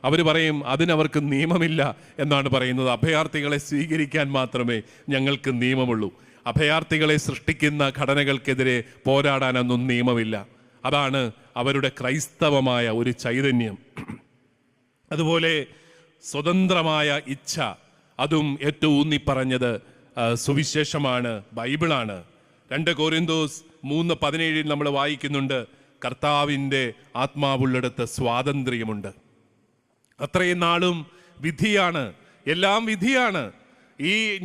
അവർ പറയും അതിനവർക്ക് നിയമമില്ല എന്നാണ് പറയുന്നത്. അഭയാർത്ഥികളെ സ്വീകരിക്കാൻ മാത്രമേ ഞങ്ങൾക്ക് നിയമമുള്ളൂ. അഭയാർത്ഥികളെ സൃഷ്ടിക്കുന്ന ഘടനകൾക്കെതിരെ പോരാടാനൊന്നും നിയമമില്ല. അതാണ് അവരുടെ ക്രൈസ്തവമായ ഒരു ചൈതന്യം. അതുപോലെ സ്വതന്ത്രമായ ഇച്ഛ, അതും ഏറ്റവും ഊന്നിപ്പറഞ്ഞത് സുവിശേഷമാണ്, ബൈബിളാണ്. 2 കൊരിന്തോസ് 3:17 നമ്മൾ വായിക്കുന്നുണ്ട്, കർത്താവിൻ്റെ ആത്മാവുള്ളിടത്ത് സ്വാതന്ത്ര്യമുണ്ട്. അത്രയും നാളും വിധിയാണ്, എല്ലാം വിധിയാണ്.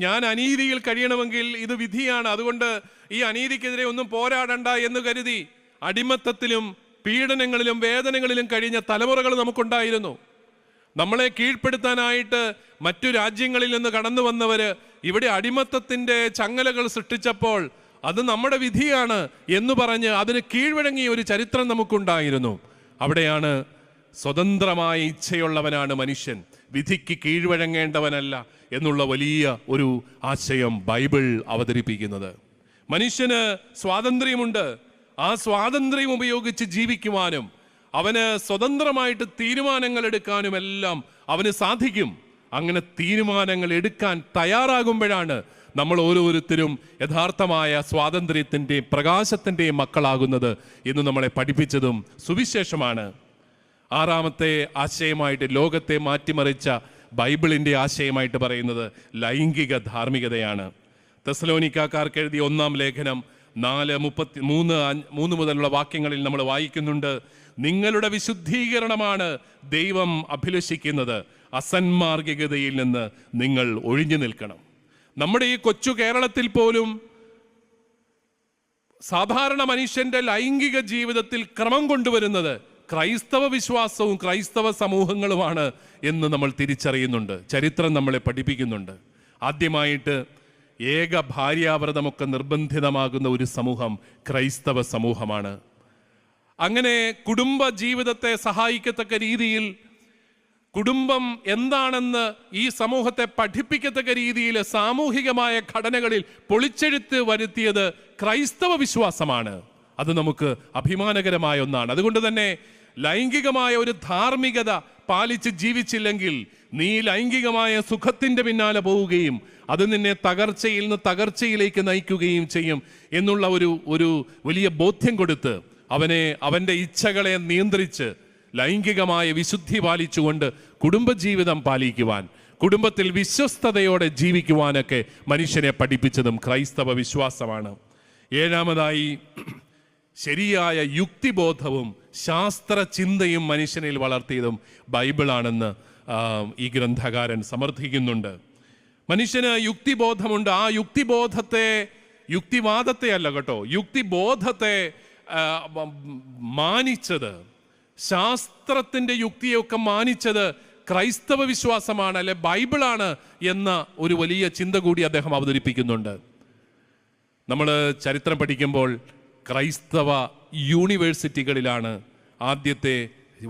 ഞാൻ അനീതിയിൽ കഴിയണമെങ്കിൽ ഇത് വിധിയാണ്. അതുകൊണ്ട് ഈ അനീതിക്കെതിരെ ഒന്നും പോരാടണ്ട എന്ന് കരുതി അടിമത്തത്തിലും പീഡനങ്ങളിലും വേദനകളിലും കഴിഞ്ഞ തലമുറകൾ നമുക്കുണ്ടായിരുന്നു. നമ്മളെ കീഴ്പ്പെടുത്താനായിട്ട് മറ്റു രാജ്യങ്ങളിൽ നിന്ന് കടന്നു വന്നവര് ഇവിടെ അടിമത്തത്തിന്റെ ചങ്ങലകൾ സൃഷ്ടിച്ചപ്പോൾ അത് നമ്മുടെ വിധിയാണ് എന്ന് പറഞ്ഞ് അതിന് കീഴ്വഴങ്ങിയ ഒരു ചരിത്രം നമുക്കുണ്ടായിരുന്നു. അവിടെയാണ് സ്വതന്ത്രമായ ഇച്ഛയുള്ളവനാണ് മനുഷ്യൻ, വിധിക്ക് കീഴ്വഴങ്ങേണ്ടവനല്ല എന്നുള്ള വലിയ ഒരു ആശയം ബൈബിൾ അവതരിപ്പിക്കുന്നത്. മനുഷ്യന് സ്വാതന്ത്ര്യമുണ്ട്. ആ സ്വാതന്ത്ര്യം ഉപയോഗിച്ച് ജീവിക്കുവാനും അവന് സ്വതന്ത്രമായിട്ട് തീരുമാനങ്ങൾ എടുക്കാനും എല്ലാം അവന് സാധിക്കും. അങ്ങനെ തീരുമാനങ്ങൾ എടുക്കാൻ തയ്യാറാകുമ്പോഴാണ് നമ്മൾ ഓരോരുത്തരും യഥാർത്ഥമായ സ്വാതന്ത്ര്യത്തിൻ്റെയും പ്രകാശത്തിൻ്റെയും മക്കളാകുന്നത് എന്ന് നമ്മളെ പഠിപ്പിച്ചതും സുവിശേഷമാണ്. 6ാമത്തെ ആശയമായിട്ട് ലോകത്തെ മാറ്റിമറിച്ച ബൈബിളിൻ്റെ ആശയമായിട്ട് പറയുന്നത് ലൈംഗിക ധാർമ്മികതയാണ്. തെസ്സലോനിക്കാർക്ക് എഴുതിയ 1-ാം ലേഖനം 4:33 മുതലുള്ള വാക്യങ്ങളിൽ നമ്മൾ വായിക്കുന്നുണ്ട്, നിങ്ങളുടെ വിശുദ്ധീകരണമാണ് ദൈവം അഭിലഷിക്കുന്നത്, അസന്മാർഗികതയിൽ നിന്ന് നിങ്ങൾ ഒഴിഞ്ഞു നിൽക്കണം. നമ്മുടെ ഈ കൊച്ചു കേരളത്തിൽ പോലും സാധാരണ മനുഷ്യന്റെ ലൈംഗിക ജീവിതത്തിൽ ക്രമം കൊണ്ടുവരുന്നത് ക്രൈസ്തവ വിശ്വാസവും ക്രൈസ്തവ സമൂഹങ്ങളുമാണ് എന്ന് നമ്മൾ തിരിച്ചറിയുന്നുണ്ട്. ചരിത്രം നമ്മളെ പഠിപ്പിക്കുന്നുണ്ട്. ആദ്യമായിട്ട് ഏക ഭാര്യാവ്രതമൊക്കെ നിർബന്ധിതമാകുന്ന ഒരു സമൂഹം ക്രൈസ്തവ സമൂഹമാണ്. അങ്ങനെ കുടുംബ ജീവിതത്തെ സഹായിക്കത്തക്ക രീതിയിൽ, കുടുംബം എന്താണെന്ന് ഈ സമൂഹത്തെ പഠിപ്പിക്കത്തക്ക രീതിയിൽ സാമൂഹികമായ ഘടനകളിൽ പൊളിച്ചെഴുത്ത് വരുത്തിയത് ക്രൈസ്തവ വിശ്വാസമാണ്. അത് നമുക്ക് അഭിമാനകരമായ ഒന്നാണ്. അതുകൊണ്ട് തന്നെ ലൈംഗികമായ ഒരു ധാർമ്മികത പാലിച്ച് ജീവിച്ചില്ലെങ്കിൽ നീ ലൈംഗികമായ സുഖത്തിൻ്റെ പിന്നാലെ പോവുകയും അത് നിന്നെ തകർച്ചയിൽ നിന്ന് തകർച്ചയിലേക്ക് നയിക്കുകയും ചെയ്യും എന്നുള്ള ഒരു വലിയ ബോധ്യം കൊടുത്ത് അവൻ്റെ ഇച്ഛകളെ നിയന്ത്രിച്ച് ലൈംഗികമായ വിശുദ്ധി പാലിച്ചുകൊണ്ട് കുടുംബജീവിതം പാലിക്കുവാൻ, കുടുംബത്തിൽ വിശ്വസ്തയോടെ ജീവിക്കുവാനൊക്കെ മനുഷ്യനെ പഠിപ്പിച്ചതും ക്രൈസ്തവ വിശ്വാസമാണ്. 7ാമതായി ശരിയായ യുക്തിബോധവും ശാസ്ത്രചിന്തയും മനുഷ്യനിൽ വളർത്തിയതും ബൈബിളാണെന്ന് ഈ ഗ്രന്ഥകാരൻ സമർത്ഥിക്കുന്നുണ്ട്. മനുഷ്യന് യുക്തിബോധമുണ്ട്. ആ യുക്തിവാദത്തെ അല്ല കേട്ടോ, യുക്തിബോധത്തെ മാനിച്ചത്, ശാസ്ത്രത്തിൻ്റെ യുക്തിയൊക്കെ മാനിച്ചത് ക്രൈസ്തവ വിശ്വാസമാണ്, അല്ലെ ബൈബിളാണ് എന്ന ഒരു വലിയ ചിന്ത കൂടി അദ്ദേഹം അവതരിപ്പിക്കുന്നുണ്ട്. നമ്മൾ ചരിത്രം പഠിക്കുമ്പോൾ ക്രൈസ്തവ യൂണിവേഴ്സിറ്റികളിലാണ് ആദ്യത്തെ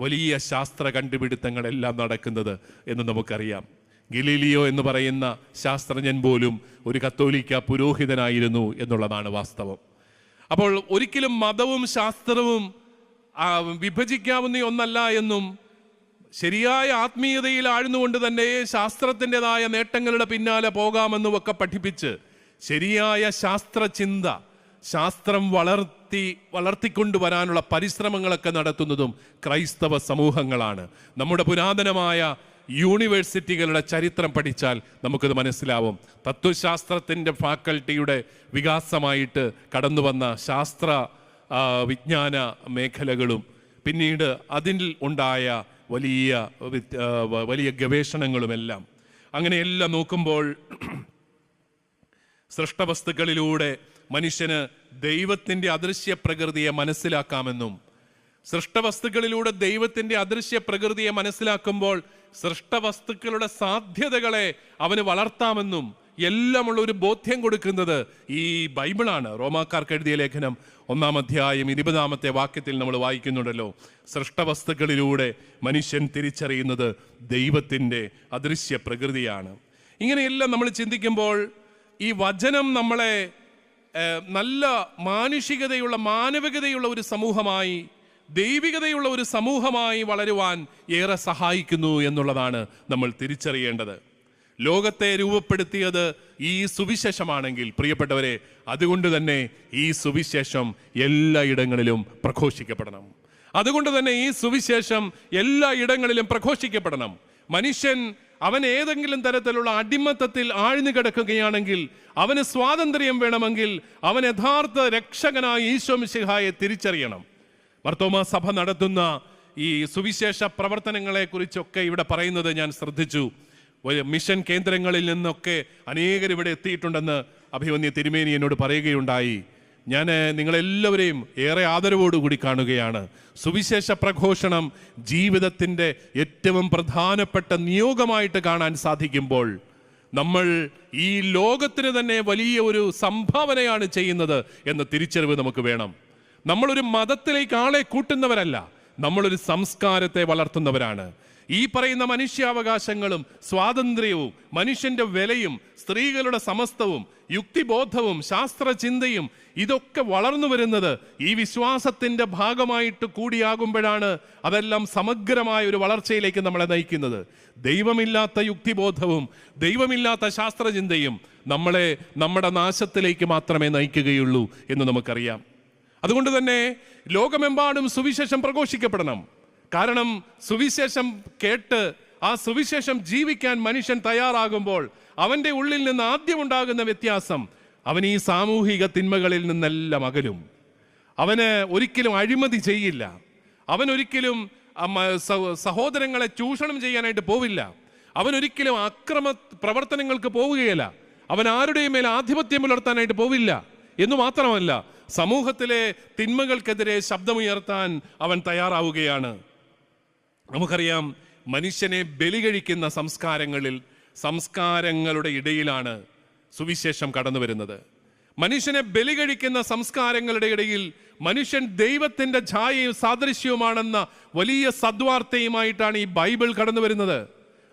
വലിയ ശാസ്ത്ര കണ്ടുപിടുത്തങ്ങളെല്ലാം നടക്കുന്നത് എന്ന് നമുക്കറിയാം. ഗലീലിയോ എന്ന് പറയുന്ന ശാസ്ത്രജ്ഞൻ പോലും ഒരു കത്തോലിക്ക പുരോഹിതനായിരുന്നു എന്നുള്ളതാണ് വാസ്തവം. അപ്പോൾ ഒരിക്കലും മതവും ശാസ്ത്രവും വിഭജിക്കാവുന്ന ഒന്നല്ല എന്നും, ശരിയായ ആത്മീയതയിൽ ആഴ്ന്നുകൊണ്ട് തന്നെ ശാസ്ത്രത്തിൻ്റെതായ നേട്ടങ്ങളുടെ പിന്നാലെ പോകാമെന്നും ഒക്കെ പഠിപ്പിച്ച് ശരിയായ ശാസ്ത്രചിന്ത, ശാസ്ത്രം വളർത്തിക്കൊണ്ടുവരാനുള്ള പരിശ്രമങ്ങളൊക്കെ നടത്തുന്നതും ക്രൈസ്തവ സമൂഹങ്ങളാണ്. നമ്മുടെ പുരാതനമായ യൂണിവേഴ്സിറ്റികളുടെ ചരിത്രം പഠിച്ചാൽ നമുക്കത് മനസ്സിലാവും. തത്വശാസ്ത്രത്തിൻ്റെ ഫാക്കൽറ്റിയുടെ വികാസമായിട്ട് കടന്നു വന്ന ശാസ്ത്ര വിജ്ഞാന മേഖലകളും പിന്നീട് അതിൽ ഉണ്ടായ വലിയ ഗവേഷണങ്ങളുമെല്ലാം, അങ്ങനെയെല്ലാം നോക്കുമ്പോൾ സൃഷ്ടവസ്തുക്കളിലൂടെ മനുഷ്യന് ദൈവത്തിൻ്റെ അദൃശ്യ പ്രകൃതിയെ മനസ്സിലാക്കാമെന്നും, സൃഷ്ടവസ്തുക്കളിലൂടെ ദൈവത്തിൻ്റെ അദൃശ്യ പ്രകൃതിയെ മനസ്സിലാക്കുമ്പോൾ സൃഷ്ടവസ്തുക്കളുടെ സാധ്യതകളെ അവന് വളർത്താമെന്നും എല്ലാമുള്ള ഒരു ബോധ്യം കൊടുക്കുന്നത് ഈ ബൈബിളാണ്. റോമാക്കാർക്ക് എഴുതിയ ലേഖനം 1-ാം അധ്യായം 20-ാമത്തെ വാക്യത്തിൽ നമ്മൾ വായിക്കുന്നുണ്ടല്ലോ, സൃഷ്ടവസ്തുക്കളിലൂടെ മനുഷ്യൻ തിരിച്ചറിയുന്നത് ദൈവത്തിൻ്റെ അദൃശ്യ പ്രകൃതിയാണ്. ഇങ്ങനെയെല്ലാം നമ്മൾ ചിന്തിക്കുമ്പോൾ ഈ വചനം നമ്മളെ നല്ല മാനുഷികതയുള്ള, മാനവികതയുള്ള ഒരു സമൂഹമായി, ദൈവികതയുള്ള ഒരു സമൂഹമായി വളരുവാൻ ഏറെ സഹായിക്കുന്നു എന്നുള്ളതാണ് നമ്മൾ തിരിച്ചറിയേണ്ടത്. ലോകത്തെ രൂപപ്പെടുത്തിയത് ഈ സുവിശേഷമാണെങ്കിൽ പ്രിയപ്പെട്ടവരെ, അതുകൊണ്ട് തന്നെ ഈ സുവിശേഷം എല്ലായിടങ്ങളിലും പ്രഘോഷിക്കപ്പെടണം. അതുകൊണ്ട് തന്നെ ഈ സുവിശേഷം എല്ലായിടങ്ങളിലും പ്രഘോഷിക്കപ്പെടണം. മനുഷ്യൻ അവൻ ഏതെങ്കിലും തരത്തിലുള്ള അടിമത്തത്തിൽ ആഴ്ന്നു കിടക്കുകയാണെങ്കിൽ, അവന് സ്വാതന്ത്ര്യം വേണമെങ്കിൽ അവൻ യഥാർത്ഥ രക്ഷകനായ ഈശോ മിശിഹായെ തിരിച്ചറിയണം. മാർത്തോമാ സഭ നടത്തുന്ന ഈ സുവിശേഷ പ്രവർത്തനങ്ങളെ കുറിച്ചൊക്കെ ഇവിടെ പറയുന്നത് ഞാൻ ശ്രദ്ധിച്ചു. മിഷൻ കേന്ദ്രങ്ങളിൽ നിന്നൊക്കെ അനേകർ ഇവിടെ എത്തിയിട്ടുണ്ടെന്ന് അഭിമന്യ തിരുമേനി എന്നോട് പറയുകയുണ്ടായി. ഞാൻ നിങ്ങളെല്ലാവരെയും ഏറെ ആദരവോടുകൂടി കാണുകയാണ്. സുവിശേഷ പ്രഘോഷണം ജീവിതത്തിൻ്റെ ഏറ്റവും പ്രധാനപ്പെട്ട നിയോഗമായിട്ട് കാണാൻ സാധിക്കുമ്പോൾ നമ്മൾ ഈ ലോകത്തിന് തന്നെ വലിയ ഒരു സംഭാവനയാണ് ചെയ്യുന്നത് എന്ന തിരിച്ചറിവ് നമുക്ക് വേണം. നമ്മളൊരു മതത്തിലേക്ക് ആളെ കൂട്ടുന്നവരല്ല, നമ്മളൊരു സംസ്കാരത്തെ വളർത്തുന്നവരാണ്. ഈ പറയുന്ന മനുഷ്യാവകാശങ്ങളും സ്വാതന്ത്ര്യവും മനുഷ്യന്റെ വിലയും സ്ത്രീകളുടെ സമസ്തവും യുക്തിബോധവും ശാസ്ത്രചിന്തയും ഇതൊക്കെ വളർന്നു വരുന്നത് ഈ വിശ്വാസത്തിന്റെ ഭാഗമായിട്ട് കൂടിയാകുമ്പോഴാണ് അതെല്ലാം സമഗ്രമായ ഒരു വളർച്ചയിലേക്ക് നമ്മളെ നയിക്കുന്നത്. ദൈവമില്ലാത്ത യുക്തിബോധവും ദൈവമില്ലാത്ത ശാസ്ത്രചിന്തയും നമ്മളെ നമ്മുടെ നാശത്തിലേക്ക് മാത്രമേ നയിക്കുകയുള്ളൂ എന്ന് നമുക്കറിയാം. അതുകൊണ്ട് തന്നെ ലോകമെമ്പാടും സുവിശേഷം പ്രഘോഷിക്കപ്പെടണം. കാരണം സുവിശേഷം കേട്ട് ആ സുവിശേഷം ജീവിക്കാൻ മനുഷ്യൻ തയ്യാറാകുമ്പോൾ അവൻ്റെ ഉള്ളിൽ നിന്ന് ആദ്യം ഉണ്ടാകുന്ന വ്യത്യാസം, അവൻ ഈ സാമൂഹിക തിന്മകളിൽ നിന്നെല്ലാം അകലും. അവന് ഒരിക്കലും അഴിമതി ചെയ്യില്ല, അവൻ ഒരിക്കലും സഹോദരങ്ങളെ ചൂഷണം ചെയ്യാനായിട്ട് പോവില്ല, അവൻ ഒരിക്കലും അക്രമ പ്രവർത്തനങ്ങൾക്ക് പോവുകയില്ല, അവൻ ആരുടെയും മേൽ ആധിപത്യം പുലർത്താനായിട്ട് പോവില്ല. എന്നു മാത്രമല്ല, സമൂഹത്തിലെ തിന്മകൾക്കെതിരെ ശബ്ദമുയർത്താൻ അവൻ തയ്യാറാവുകയാണ്. നമുക്കറിയാം, മനുഷ്യനെ ബലി കഴിക്കുന്ന സംസ്കാരങ്ങളുടെ ഇടയിലാണ് സുവിശേഷം കടന്നു വരുന്നത്. മനുഷ്യനെ ബലി കഴിക്കുന്ന സംസ്കാരങ്ങളുടെ ഇടയിൽ മനുഷ്യൻ ദൈവത്തിന്റെ ഛായയും സാദൃശ്യവുമാണെന്ന വലിയ സദ്വാർത്തയുമായിട്ടാണ് ഈ ബൈബിൾ കടന്നു വരുന്നത്.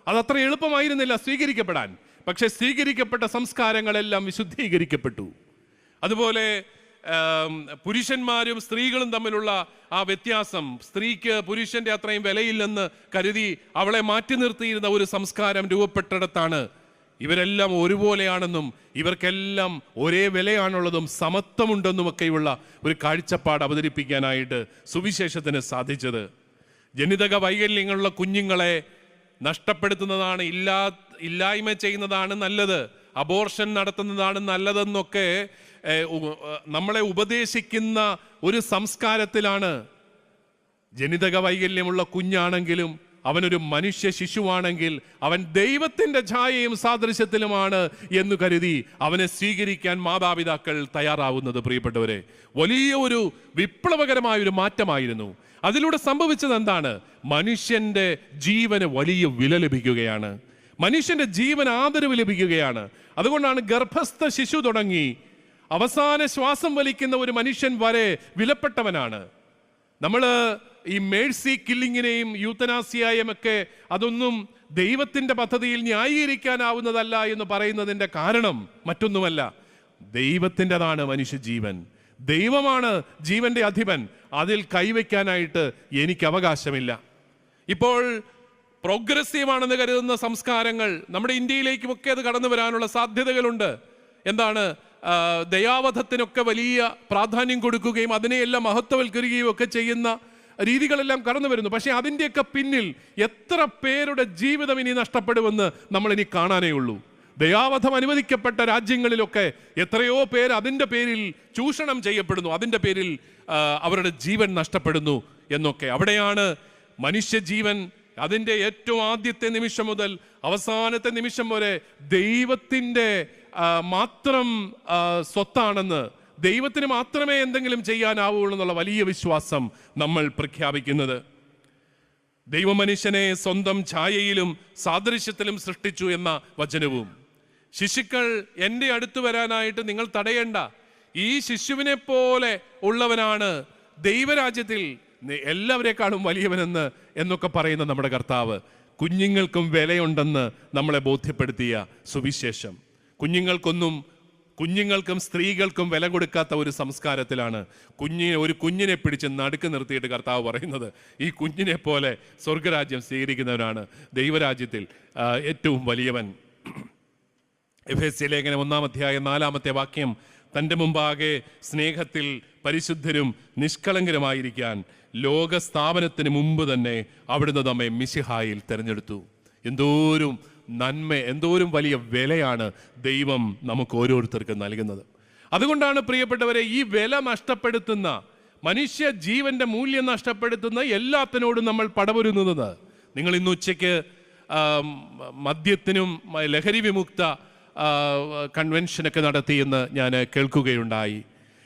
അതത്ര എളുപ്പമായിരുന്നില്ല സ്വീകരിക്കപ്പെടാൻ. പക്ഷെ സ്വീകരിക്കപ്പെട്ട സംസ്കാരങ്ങളെല്ലാം വിശുദ്ധീകരിക്കപ്പെട്ടു. അതുപോലെ പുരുഷന്മാരും സ്ത്രീകളും തമ്മിലുള്ള ആ വ്യത്യാസം, സ്ത്രീക്ക് പുരുഷന്റെ അത്രയും വിലയില്ലെന്ന് കരുതി അവളെ മാറ്റി നിർത്തിയിരുന്ന ഒരു സംസ്കാരം രൂപപ്പെട്ടിടത്താണ് ഇവരെല്ലാം ഒരുപോലെയാണെന്നും ഇവർക്കെല്ലാം ഒരേ വിലയാണുള്ളതും സമത്വമുണ്ടെന്നുമൊക്കെയുള്ള ഒരു കാഴ്ചപ്പാട് അവതരിപ്പിക്കാനായിട്ട് സുവിശേഷത്തിന് സാധിച്ചത്. ജനിതക വൈകല്യങ്ങളുള്ള കുഞ്ഞുങ്ങളെ നഷ്ടപ്പെടുത്തുന്നതാണ്, ഇല്ലായ്മ ചെയ്യുന്നതാണ് നല്ലത്, അബോർഷൻ നടത്തുന്നതാണ് നല്ലതെന്നൊക്കെ നമ്മളെ ഉപദേശിക്കുന്ന ഒരു സംസ്കാരത്തിലാണ്. ജനിതക വൈകല്യമുള്ള കുഞ്ഞാണെങ്കിലും അവനൊരു മനുഷ്യ ശിശുവാണെങ്കിൽ അവൻ ദൈവത്തിന്റെ ഛായയും സാദൃശ്യത്തിലുമാണ് എന്ന് കരുതി അവനെ സ്വീകരിക്കാൻ മാതാപിതാക്കൾ തയ്യാറാവുന്നത് പ്രിയപ്പെട്ടവരെ വലിയ ഒരു വിപ്ലവകരമായൊരു മാറ്റമായിരുന്നു. അതിലൂടെ സംഭവിച്ചത് എന്താണ്? മനുഷ്യന്റെ ജീവന് വലിയ വില ലഭിക്കുകയാണ്, മനുഷ്യന്റെ ജീവൻ ആദരവ് ലഭിക്കുകയാണ്. അതുകൊണ്ടാണ് ഗർഭസ്ഥ ശിശു തുടങ്ങി അവസാന ശ്വാസം വലിക്കുന്ന ഒരു മനുഷ്യൻ വരെ വിലപ്പെട്ടവനാണ്. നമ്മൾ ഈ മേഴ്സി കില്ലിങ്ങിനെയും യൂത്തനാസിയായും ഒക്കെ അതൊന്നും ദൈവത്തിന്റെ പദ്ധതിയിൽ ന്യായീകരിക്കാനാവുന്നതല്ല എന്ന് പറയുന്നതിന്റെ കാരണം മറ്റൊന്നുമല്ല, ദൈവത്തിൻ്റെതാണ് മനുഷ്യജീവൻ, ദൈവമാണ് ജീവന്റെ അധിപൻ, അതിൽ കൈവയ്ക്കാനായിട്ട് എനിക്ക് അവകാശമില്ല. ഇപ്പോൾ പ്രോഗ്രസീവാണെന്ന് കരുതുന്ന സംസ്കാരങ്ങൾ നമ്മുടെ ഇന്ത്യയിലേക്കുമൊക്കെ അത് കടന്നു വരാനുള്ള സാധ്യതകളുണ്ട്. എന്താണ്? ദയാവധത്തിനൊക്കെ വലിയ പ്രാധാന്യം കൊടുക്കുകയും അതിനെയെല്ലാം മഹത്വവൽക്കരിക്കുകയും ഒക്കെ ചെയ്യുന്ന രീതികളെല്ലാം കടന്നു വരുന്നു. പക്ഷെ അതിൻ്റെയൊക്കെ പിന്നിൽ എത്ര പേരുടെ ജീവിതം ഇനി നഷ്ടപ്പെടുമെന്ന് നമ്മൾ ഇനി കാണാനേ ഉള്ളൂ. ദയാവധം അനുവദിക്കപ്പെട്ട രാജ്യങ്ങളിലൊക്കെ എത്രയോ പേര് അതിൻ്റെ പേരിൽ ചൂഷണം ചെയ്യപ്പെടുന്നു, അതിൻ്റെ പേരിൽ അവരുടെ ജീവൻ നഷ്ടപ്പെടുന്നു എന്നൊക്കെ. അവിടെയാണ് മനുഷ്യജീവൻ അതിൻ്റെ ഏറ്റവും ആദ്യത്തെ നിമിഷം മുതൽ അവസാനത്തെ നിമിഷം വരെ ദൈവത്തിൻ്റെ മാത്രം സ്വത്താണെന്ന്, ദൈവത്തിന് മാത്രമേ എന്തെങ്കിലും ചെയ്യാനാവുള്ളൂ എന്നുള്ള വലിയ വിശ്വാസം നമ്മൾ പ്രഖ്യാപിക്കുന്നത്. ദൈവമനുഷ്യനെ സ്വന്തം ഛായയിലും സാദൃശ്യത്തിലും സൃഷ്ടിച്ചു എന്ന വചനവും, ശിശുക്കൾ എൻ്റെ അടുത്ത് വരാനായിട്ട് നിങ്ങൾ തടയേണ്ട, ഈ ശിശുവിനെ പോലെ ഉള്ളവനാണ് ദൈവരാജ്യത്തിൽ എല്ലാവരെക്കാളും വലിയവനെന്ന് എന്നൊക്കെ പറയുന്ന നമ്മുടെ കർത്താവ്. കുഞ്ഞുങ്ങൾക്കും വിലയുണ്ടെന്ന് നമ്മളെ ബോധ്യപ്പെടുത്തിയ സുവിശേഷം. കുഞ്ഞുങ്ങൾക്കൊന്നും കുഞ്ഞുങ്ങൾക്കും സ്ത്രീകൾക്കും വില കൊടുക്കാത്ത ഒരു സംസ്കാരത്തിലാണ് ഒരു കുഞ്ഞിനെ പിടിച്ച് നടുക്ക് നിർത്തിയിട്ട് കർത്താവ് പറയുന്നത്, ഈ കുഞ്ഞിനെ പോലെ സ്വർഗരാജ്യം സ്വീകരിക്കുന്നവനാണ് ദൈവരാജ്യത്തിൽ ഏറ്റവും വലിയവൻ. എഫേസ്യ ലേഖനം 1-ാം അധ്യായം 4-ാമത്തെ വാക്യം, തൻ്റെ മുമ്പാകെ സ്നേഹത്തിൽ പരിശുദ്ധരും നിഷ്കളങ്കരുമായിരിക്കാൻ ലോകസ്ഥാപനത്തിന് മുമ്പ് തന്നെ അവിടുന്ന് നമ്മെ മിശിഹായിൽ തിരഞ്ഞെടുത്തു. എന്തോരം നന്മ, എന്തോരം വലിയ വിലയാണ് ദൈവം നമുക്ക് ഓരോരുത്തർക്കും നൽകുന്നത്. അതുകൊണ്ടാണ് പ്രിയപ്പെട്ടവരെ, ഈ വില നഷ്ടപ്പെടുത്തുന്ന, മനുഷ്യ ജീവന്റെ മൂല്യം നഷ്ടപ്പെടുത്തുന്ന എല്ലാത്തിനോടും നമ്മൾ പടപൊരുന്നത്. നിങ്ങൾ ഇന്ന് ഉച്ചയ്ക്ക് മദ്യത്തിനും ലഹരി വിമുക്ത കൺവെൻഷനൊക്കെ നടത്തിയെന്ന് ഞാൻ കേൾക്കുകയുണ്ടായി.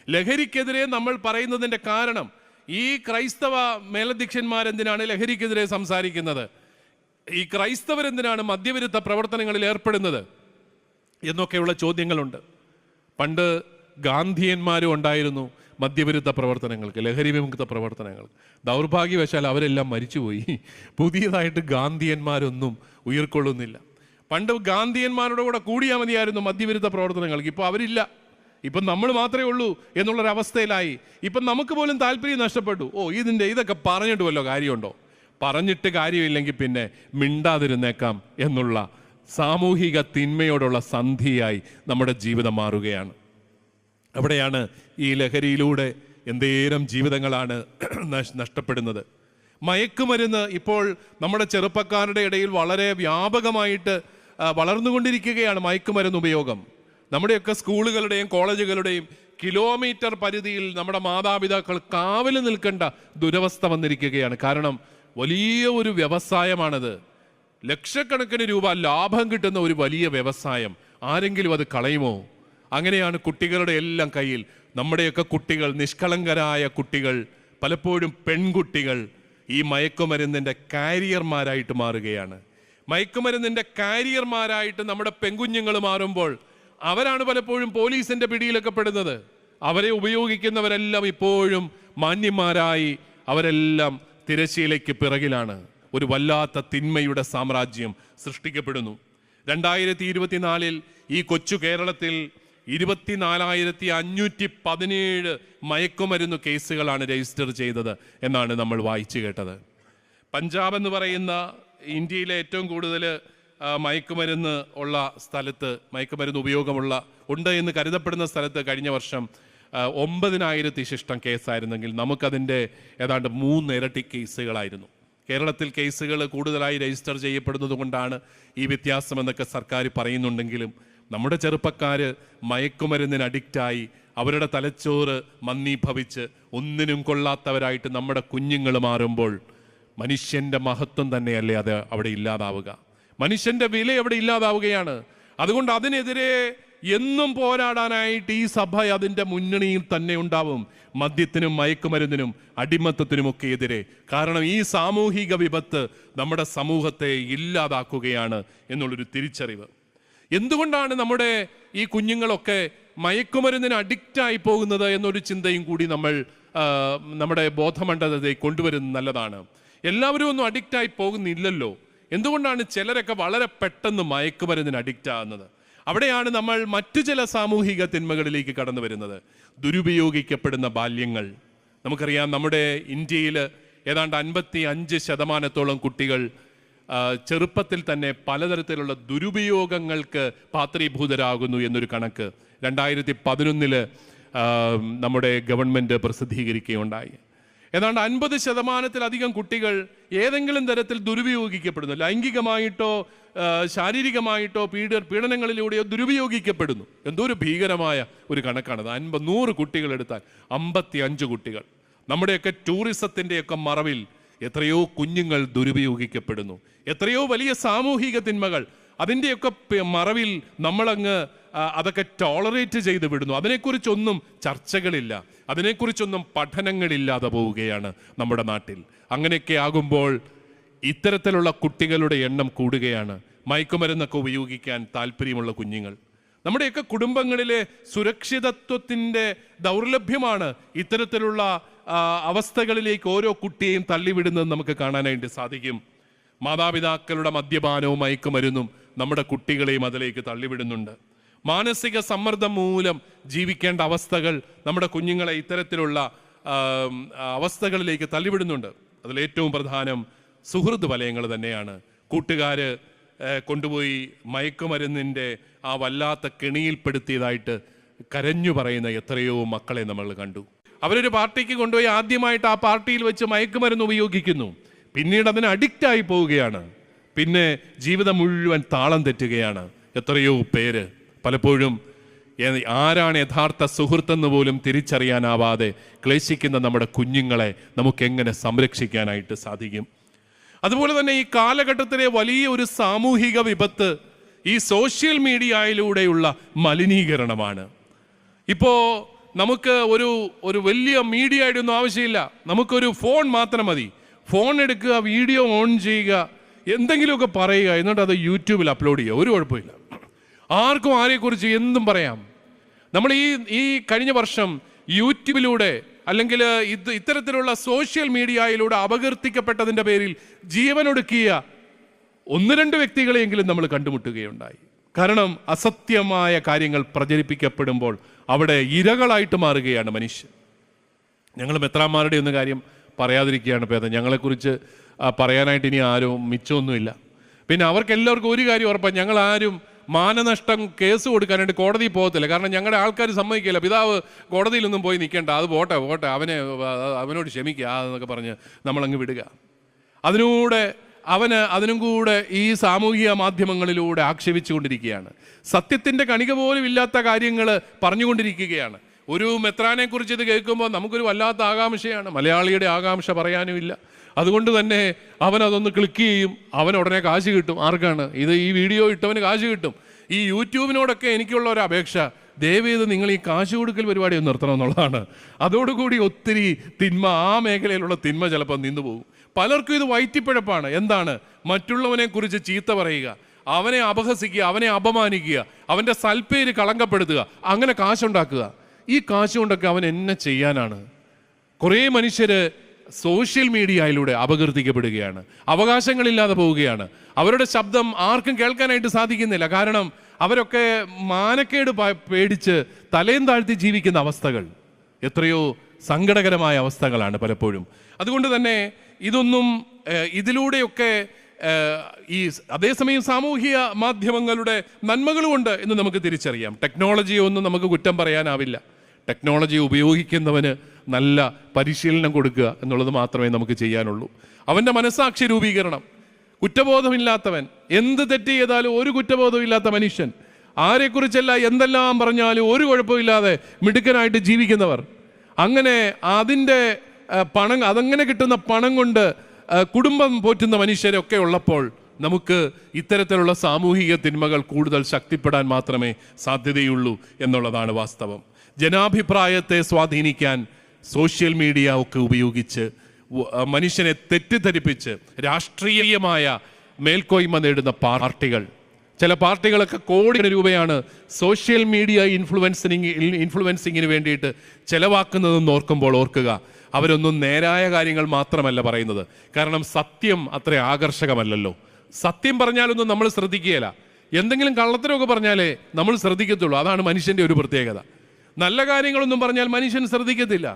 ലഹരിക്കെതിരെ നമ്മൾ പറയുന്നതിൻ്റെ കാരണം, ഈ ക്രൈസ്തവ മേലധ്യക്ഷന്മാരെന്തിനാണ് ലഹരിക്കെതിരെ സംസാരിക്കുന്നത്, ഈ ക്രൈസ്തവരെന്തിനാണ് മദ്യവിരുദ്ധ പ്രവർത്തനങ്ങളിൽ ഏർപ്പെടുന്നത് എന്നൊക്കെയുള്ള ചോദ്യങ്ങളുണ്ട്. പണ്ട് ഗാന്ധിയന്മാരും ഉണ്ടായിരുന്നു മദ്യവിരുദ്ധ പ്രവർത്തനങ്ങൾക്ക്, ലഹരി വിമുക്ത പ്രവർത്തനങ്ങൾ. ദൗർഭാഗ്യവശാൽ അവരെല്ലാം മരിച്ചുപോയി. പുതിയതായിട്ട് ഗാന്ധിയന്മാരൊന്നും ഉയർക്കൊള്ളുന്നില്ല. പണ്ട് ഗാന്ധിയന്മാരുടെ കൂടെ കൂടിയാൽ മതിയായിരുന്നു മദ്യവിരുദ്ധ പ്രവർത്തനങ്ങൾക്ക്. ഇപ്പോൾ അവരില്ല, ഇപ്പം നമ്മൾ മാത്രമേ ഉള്ളൂ എന്നുള്ളൊരവസ്ഥയിലായി. ഇപ്പം നമുക്ക് പോലും താല്പര്യം നഷ്ടപ്പെട്ടു. ഇതൊക്കെ പറഞ്ഞിട്ട് വല്ലോ കാര്യമുണ്ടോ? പറഞ്ഞിട്ട് കാര്യമില്ലെങ്കിൽ പിന്നെ മിണ്ടാതിരുന്നേക്കാം എന്നുള്ള സാമൂഹിക തിന്മയോടുള്ള സന്ധിയായി നമ്മുടെ ജീവിതം മാറുകയാണ്. അവിടെയാണ് ഈ ലഹരിയിലൂടെ എന്തേരം ജീവിതങ്ങളാണ് നഷ്ടപ്പെടുന്നത്. മയക്കുമരുന്ന് ഇപ്പോൾ നമ്മുടെ ചെറുപ്പക്കാരുടെ ഇടയിൽ വളരെ വ്യാപകമായിട്ട് വളർന്നുകൊണ്ടിരിക്കുകയാണ്. മയക്കുമരുന്ന് ഉപയോഗം നമ്മുടെയൊക്കെ സ്കൂളുകളുടെയും കോളേജുകളുടെയും കിലോമീറ്റർ പരിധിയിൽ നമ്മുടെ മാതാപിതാക്കൾ കാവൽ നിൽക്കേണ്ട ദുരവസ്ഥ വന്നിരിക്കുകയാണ്. കാരണം വലിയ ഒരു വ്യവസായമാണത്. ലക്ഷക്കണക്കിന് രൂപ ലാഭം കിട്ടുന്ന ഒരു വലിയ വ്യവസായം. ആരെങ്കിലും അത് കളയുമോ? അങ്ങനെയാണ് കുട്ടികളുടെ എല്ലാം കയ്യിൽ. നമ്മുടെയൊക്കെ കുട്ടികൾ, നിഷ്കളങ്കരായ കുട്ടികൾ, പലപ്പോഴും പെൺകുട്ടികൾ ഈ മയക്കുമരുന്നിൻ്റെ കാരിയർമാരായിട്ട് മാറുകയാണ്. മയക്കുമരുന്നിൻ്റെ കാരിയർമാരായിട്ട് നമ്മുടെ പെൺകുഞ്ഞുങ്ങൾ മാറുമ്പോൾ അവരാണ് പലപ്പോഴും പോലീസിൻ്റെ പിടിയിലൊക്കെ പെടുന്നത്. അവരെ ഉപയോഗിക്കുന്നവരെല്ലാം ഇപ്പോഴും മാന്യന്മാരായി അവരെല്ലാം തിരശ്ശീലയ്ക്ക് പിറകിലാണ്. ഒരു വല്ലാത്ത തിന്മയുടെ സാമ്രാജ്യം സൃഷ്ടിക്കപ്പെടുന്നു. 2024 ഈ കൊച്ചു കേരളത്തിൽ 24,517 മയക്കുമരുന്ന് കേസുകളാണ് രജിസ്റ്റർ ചെയ്തത് എന്നാണ് നമ്മൾ വായിച്ചു കേട്ടത്. പഞ്ചാബ് എന്ന് പറയുന്ന ഇന്ത്യയിലെ ഏറ്റവും കൂടുതൽ മയക്കുമരുന്ന് ഉള്ള സ്ഥലത്ത്, മയക്കുമരുന്ന് ഉണ്ട് എന്ന് കരുതപ്പെടുന്ന സ്ഥലത്ത് കഴിഞ്ഞ വർഷം 9,000 ശിഷ്ടം കേസായിരുന്നെങ്കിൽ നമുക്കതിൻ്റെ ഏതാണ്ട് 3 ഇരട്ടി കേസുകളായിരുന്നു. കേരളത്തിൽ കേസുകൾ കൂടുതലായി രജിസ്റ്റർ ചെയ്യപ്പെടുന്നത് കൊണ്ടാണ് ഈ വ്യത്യാസമെന്നൊക്കെ സർക്കാർ പറയുന്നുണ്ടെങ്കിലും നമ്മുടെ ചെറുപ്പക്കാർ മയക്കുമരുന്നിന് അഡിക്റ്റായി അവരുടെ തലച്ചോറ് മന്ദീഭവിച്ച് ഒന്നിനും കൊള്ളാത്തവരായിട്ട് നമ്മുടെ കുഞ്ഞുങ്ങൾ മാറുമ്പോൾ മനുഷ്യൻ്റെ മഹത്വം തന്നെയല്ലേ അത് അവിടെ ഇല്ലാതാവുക? മനുഷ്യൻ്റെ വില അവിടെ ഇല്ലാതാവുകയാണ്. അതുകൊണ്ട് അതിനെതിരെ എന്നും പോരാടാനായിട്ട് ഈ സഭ അതിൻ്റെ മുന്നണിയിൽ തന്നെ ഉണ്ടാവും. മദ്യത്തിനും മയക്കുമരുന്നിനും അടിമത്തത്തിനുമൊക്കെ എതിരെ. കാരണം ഈ സാമൂഹിക വിപത്ത് നമ്മുടെ സമൂഹത്തെ ഇല്ലാതാക്കുകയാണ് എന്നുള്ളൊരു തിരിച്ചറിവ്. എന്തുകൊണ്ടാണ് നമ്മുടെ ഈ കുഞ്ഞുങ്ങളൊക്കെ മയക്കുമരുന്നിന് അഡിക്റ്റായി പോകുന്നത് എന്നൊരു ചിന്തയും കൂടി നമ്മൾ നമ്മുടെ ബോധമണ്ഡലത്തിൽ കൊണ്ടുവരുന്നത് നല്ലതാണ്. എല്ലാവരും ഒന്നും അഡിക്റ്റായി പോകുന്നില്ലല്ലോ. എന്തുകൊണ്ടാണ് ചിലരൊക്കെ വളരെ പെട്ടെന്ന് മയക്കുമരുന്നിന് അഡിക്റ്റ് ആകുന്നത്? അവിടെയാണ് നമ്മൾ മറ്റു ചില സാമൂഹിക തിന്മകളിലേക്ക് കടന്നു വരുന്നത്. ദുരുപയോഗിക്കപ്പെടുന്ന ബാല്യങ്ങൾ. നമുക്കറിയാം, നമ്മുടെ ഇന്ത്യയിൽ ഏതാണ്ട് 55% കുട്ടികൾ ചെറുപ്പത്തിൽ തന്നെ പലതരത്തിലുള്ള ദുരുപയോഗങ്ങൾക്ക് പാത്രീഭൂതരാകുന്നു എന്നൊരു കണക്ക് 2011 നമ്മുടെ ഗവൺമെൻറ് പ്രസിദ്ധീകരിക്കുകയുണ്ടായി. ഏതാണ്ട് 50%-ലധികം കുട്ടികൾ ഏതെങ്കിലും തരത്തിൽ ദുരുപയോഗിക്കപ്പെടുന്നു. ലൈംഗികമായിട്ടോ ശാരീരികമായിട്ടോ പീഡനങ്ങളിലൂടെയോ ദുരുപയോഗിക്കപ്പെടുന്നു. എന്തോ ഒരു ഭീകരമായ ഒരു കണക്കാണത്. 100 കുട്ടികളെടുത്താൽ 55 കുട്ടികൾ. നമ്മുടെയൊക്കെ ടൂറിസത്തിൻ്റെയൊക്കെ മറവിൽ എത്രയോ കുഞ്ഞുങ്ങൾ ദുരുപയോഗിക്കപ്പെടുന്നു. എത്രയോ വലിയ സാമൂഹിക തിന്മകൾ അതിൻ്റെയൊക്കെ മറവിൽ നമ്മളങ്ങ് അതൊക്കെ ടോളറേറ്റ് ചെയ്ത് വിടുന്നു. അതിനെക്കുറിച്ചൊന്നും ചർച്ചകളില്ല, അതിനെക്കുറിച്ചൊന്നും പഠനങ്ങളില്ലാതെ പോവുകയാണ് നമ്മുടെ നാട്ടിൽ. അങ്ങനെയൊക്കെ ആകുമ്പോൾ ഇത്തരത്തിലുള്ള കുട്ടികളുടെ എണ്ണം കൂടുകയാണ്. മയക്കുമരുന്നൊക്കെ ഉപയോഗിക്കാൻ താല്പര്യമുള്ള കുഞ്ഞുങ്ങൾ. നമ്മുടെയൊക്കെ കുടുംബങ്ങളിലെ സുരക്ഷിതത്വത്തിൻ്റെ ദൗർലഭ്യമാണ് ഇത്തരത്തിലുള്ള അവസ്ഥകളിലേക്ക് ഓരോ കുട്ടിയെയും തള്ളിവിടുന്നത് നമുക്ക് കാണാനായിട്ട് സാധിക്കും. മാതാപിതാക്കളുടെ മദ്യപാനവും മയക്കുമരുന്നും നമ്മുടെ കുട്ടികളെയും അതിലേക്ക് തള്ളിവിടുന്നുണ്ട്. മാനസിക സമ്മർദ്ദം മൂലം ജീവിക്കേണ്ട അവസ്ഥകൾ നമ്മുടെ കുഞ്ഞുങ്ങളെ ഇത്തരത്തിലുള്ള അവസ്ഥകളിലേക്ക് തള്ളിവിടുന്നുണ്ട്. അതിലേറ്റവും പ്രധാനം സുഹൃത്ത് വലയങ്ങൾ തന്നെയാണ്. കൂട്ടുകാർ കൊണ്ടുപോയി മയക്കുമരുന്നിൻ്റെ ആ വല്ലാത്ത കെണിയിൽപ്പെടുത്തിയതായിട്ട് കരഞ്ഞു പറയുന്ന എത്രയോ മക്കളെ നമ്മൾ കണ്ടു. അവരൊരു പാർട്ടിക്ക് കൊണ്ടുപോയി ആദ്യമായിട്ട് ആ പാർട്ടിയിൽ വെച്ച് മയക്കുമരുന്ന് ഉപയോഗിക്കുന്നു, പിന്നീട് അതിന് അഡിക്റ്റായി പോവുകയാണ്, പിന്നെ ജീവിതം മുഴുവൻ താളം തെറ്റുകയാണ്. എത്രയോ പേര് പലപ്പോഴും ആരാണ് യഥാർത്ഥ സുഹൃത്തെന്ന് പോലും തിരിച്ചറിയാനാവാതെ ക്ലേശിക്കുന്ന നമ്മുടെ കുഞ്ഞുങ്ങളെ നമുക്കെങ്ങനെ സംരക്ഷിക്കാനായിട്ട് സാധിക്കും? അതുപോലെ തന്നെ ഈ കാലഘട്ടത്തിലെ വലിയ ഒരു സാമൂഹിക വിപത്ത് ഈ സോഷ്യൽ മീഡിയയിലൂടെയുള്ള മലിനീകരണമാണ്. ഇപ്പോൾ നമുക്ക് ഒരു വലിയ മീഡിയയുടെ ഒന്നും ആവശ്യമില്ല. നമുക്കൊരു ഫോൺ മാത്രം മതി. ഫോൺ എടുക്കുക, വീഡിയോ ഓൺ ചെയ്യുക, എന്തെങ്കിലുമൊക്കെ പറയുക, എന്നിട്ട് അത് യൂട്യൂബിൽ അപ്ലോഡ് ചെയ്യുക. ഒരു കുഴപ്പമില്ല. ആർക്കും ആരെക്കുറിച്ച് എന്തും പറയാം. നമ്മൾ ഈ കഴിഞ്ഞ വർഷം യൂട്യൂബിലൂടെ അല്ലെങ്കിൽ ഇത്തരത്തിലുള്ള സോഷ്യൽ മീഡിയയിലൂടെ അപകീർത്തിക്കപ്പെട്ടതിൻ്റെ പേരിൽ ജീവനൊടുക്കിയ 1-2 വ്യക്തികളെയെങ്കിലും നമ്മൾ കണ്ടുമുട്ടുകയുണ്ടായി. കാരണം അസത്യമായ കാര്യങ്ങൾ പ്രചരിപ്പിക്കപ്പെടുമ്പോൾ അവിടെ ഇരകളായിട്ട് മാറുകയാണ് മനുഷ്യൻ. ഞങ്ങൾ മെത്രാന്മാരുടെ ഒന്നും കാര്യം പറയാതിരിക്കുകയാണ് ഭേദം. ഞങ്ങളെക്കുറിച്ച് പറയാനായിട്ട് ഇനി ആരും മിച്ചമൊന്നുമില്ല. പിന്നെ അവർക്കെല്ലാവർക്കും ഒരു കാര്യം ഉറപ്പാണ്, ഞങ്ങളാരും മാനനഷ്ടം കേസ് കൊടുക്കാനായിട്ട് കോടതിയിൽ പോകത്തില്ല. കാരണം ഞങ്ങളുടെ ആൾക്കാർ സമ്മതിക്കില്ല. പിതാവ് കോടതിയിലൊന്നും പോയി നിൽക്കേണ്ട, അത് പോട്ടെ അവനോട് ക്ഷമിക്കുക എന്നൊക്കെ പറഞ്ഞ് നമ്മളങ്ങ് വിടുക. അതിനും കൂടെ ഈ സാമൂഹിക മാധ്യമങ്ങളിലൂടെ ആക്ഷേപിച്ചുകൊണ്ടിരിക്കുകയാണ്. സത്യത്തിൻ്റെ കണിക പോലും ഇല്ലാത്ത കാര്യങ്ങൾ പറഞ്ഞുകൊണ്ടിരിക്കുകയാണ്. ഒരു മെത്രാനെ കുറിച്ച് ഇത് കേൾക്കുമ്പോൾ നമുക്കൊരു വല്ലാത്ത ആകാംക്ഷയാണ്. മലയാളിയുടെ ആകാംക്ഷ പറയാനുമില്ല. അതുകൊണ്ട് തന്നെ അവനതൊന്ന് ക്ലിക്ക് ചെയ്യും, അവനുടനെ കാശ് കിട്ടും. ആർക്കാണ് ഈ വീഡിയോ ഇട്ടവന് കാശ് കിട്ടും. ഈ യൂട്യൂബിനോടൊക്കെ എനിക്കുള്ള ഒരു അപേക്ഷ, ദയവേത് നിങ്ങൾ ഈ കാശ് കൊടുക്കൽ പരിപാടി ഒന്ന് നിർത്തണം എന്നുള്ളതാണ്. അതോടുകൂടി ഒത്തിരി തിന്മ, ആ മേഖലയിലുള്ള തിന്മ ചിലപ്പോൾ നിന്നുപോകും. പലർക്കും ഇത് വയറ്റിപ്പിഴപ്പാണ്. എന്താണ്? മറ്റുള്ളവനെ കുറിച്ച് ചീത്ത പറയുക, അവനെ അപഹസിക്കുക, അവനെ അപമാനിക്കുക, അവൻ്റെ സൽപ്പേര് കളങ്കപ്പെടുത്തുക, അങ്ങനെ കാശുണ്ടാക്കുക. ഈ കാശ് കൊണ്ടൊക്കെ അവൻ എന്നെ ചെയ്യാനാണ്? കുറേ മനുഷ്യര് സോഷ്യൽ മീഡിയയിലൂടെ അപകീർത്തിക്കപ്പെടുകയാണ്, അവകാശങ്ങളില്ലാതെ പോവുകയാണ്. അവരുടെ ശബ്ദം ആർക്കും കേൾക്കാനായിട്ട് സാധിക്കുന്നില്ല. കാരണം അവരൊക്കെ മാനക്കേട് പേടിച്ച് തലയും താഴ്ത്തി ജീവിക്കുന്ന അവസ്ഥകൾ എത്രയോ സങ്കടകരമായ അവസ്ഥകളാണ് പലപ്പോഴും. അതുകൊണ്ട് തന്നെ ഇതിലൂടെയൊക്കെ അതേസമയം സാമൂഹിക മാധ്യമങ്ങളുടെ നന്മകളുമുണ്ട് എന്ന് നമുക്ക് തിരിച്ചറിയാം. ടെക്നോളജിയെ ഒന്നും നമുക്ക് കുറ്റം പറയാനാവില്ല. ടെക്നോളജി ഉപയോഗിക്കുന്നവന് നല്ല പരിശീലനം കൊടുക്കുക എന്നുള്ളത് മാത്രമേ നമുക്ക് ചെയ്യാനുള്ളൂ. അവൻ്റെ മനസ്സാക്ഷി രൂപീകരണം. കുറ്റബോധമില്ലാത്തവൻ, എന്ത് തെറ്റ് ചെയ്താലും ഒരു കുറ്റബോധമില്ലാത്ത മനുഷ്യൻ, ആരെക്കുറിച്ചല്ല എന്തെല്ലാം പറഞ്ഞാലും ഒരു കുഴപ്പമില്ലാതെ മിടുക്കനായിട്ട് ജീവിക്കുന്നവർ, അങ്ങനെ അതങ്ങനെ കിട്ടുന്ന പണം കൊണ്ട് കുടുംബം പോറ്റുന്ന മനുഷ്യരൊക്കെ ഉള്ളപ്പോൾ നമുക്ക് ഇത്തരത്തിലുള്ള സാമൂഹിക തിന്മകൾ കൂടുതൽ ശക്തിപ്പെടാൻ മാത്രമേ സാധ്യതയുള്ളൂ എന്നുള്ളതാണ് വാസ്തവം. ജനാഭിപ്രായത്തെ സ്വാധീനിക്കാൻ സോഷ്യൽ മീഡിയ ഒക്കെ ഉപയോഗിച്ച് മനുഷ്യനെ തെറ്റിദ്ധരിപ്പിച്ച് രാഷ്ട്രീയമായ മേൽക്കോയ്മ നേടുന്ന പാർട്ടികൾ, ചില പാർട്ടികളൊക്കെ കോടിക്കണക്കിന് രൂപയാണ് സോഷ്യൽ മീഡിയ ഇൻഫ്ലുവൻസിങ്ങിന് വേണ്ടിയിട്ട് ചെലവാക്കുന്നതെന്ന് ഓർക്കുക, അവരൊന്നും നേരായ കാര്യങ്ങൾ മാത്രമല്ല പറയുന്നത്. കാരണം സത്യം അത്ര ആകർഷകമല്ലല്ലോ. സത്യം പറഞ്ഞാലൊന്നും നമ്മൾ ശ്രദ്ധിക്കുകയില്ല. എന്തെങ്കിലും കള്ളത്തരമൊക്കെ പറഞ്ഞാലേ നമ്മൾ ശ്രദ്ധിക്കത്തുള്ളൂ. അതാണ് മനുഷ്യൻ്റെ ഒരു പ്രത്യേകത. നല്ല കാര്യങ്ങളൊന്നും പറഞ്ഞാൽ മനുഷ്യൻ ശ്രദ്ധിക്കത്തില്ല.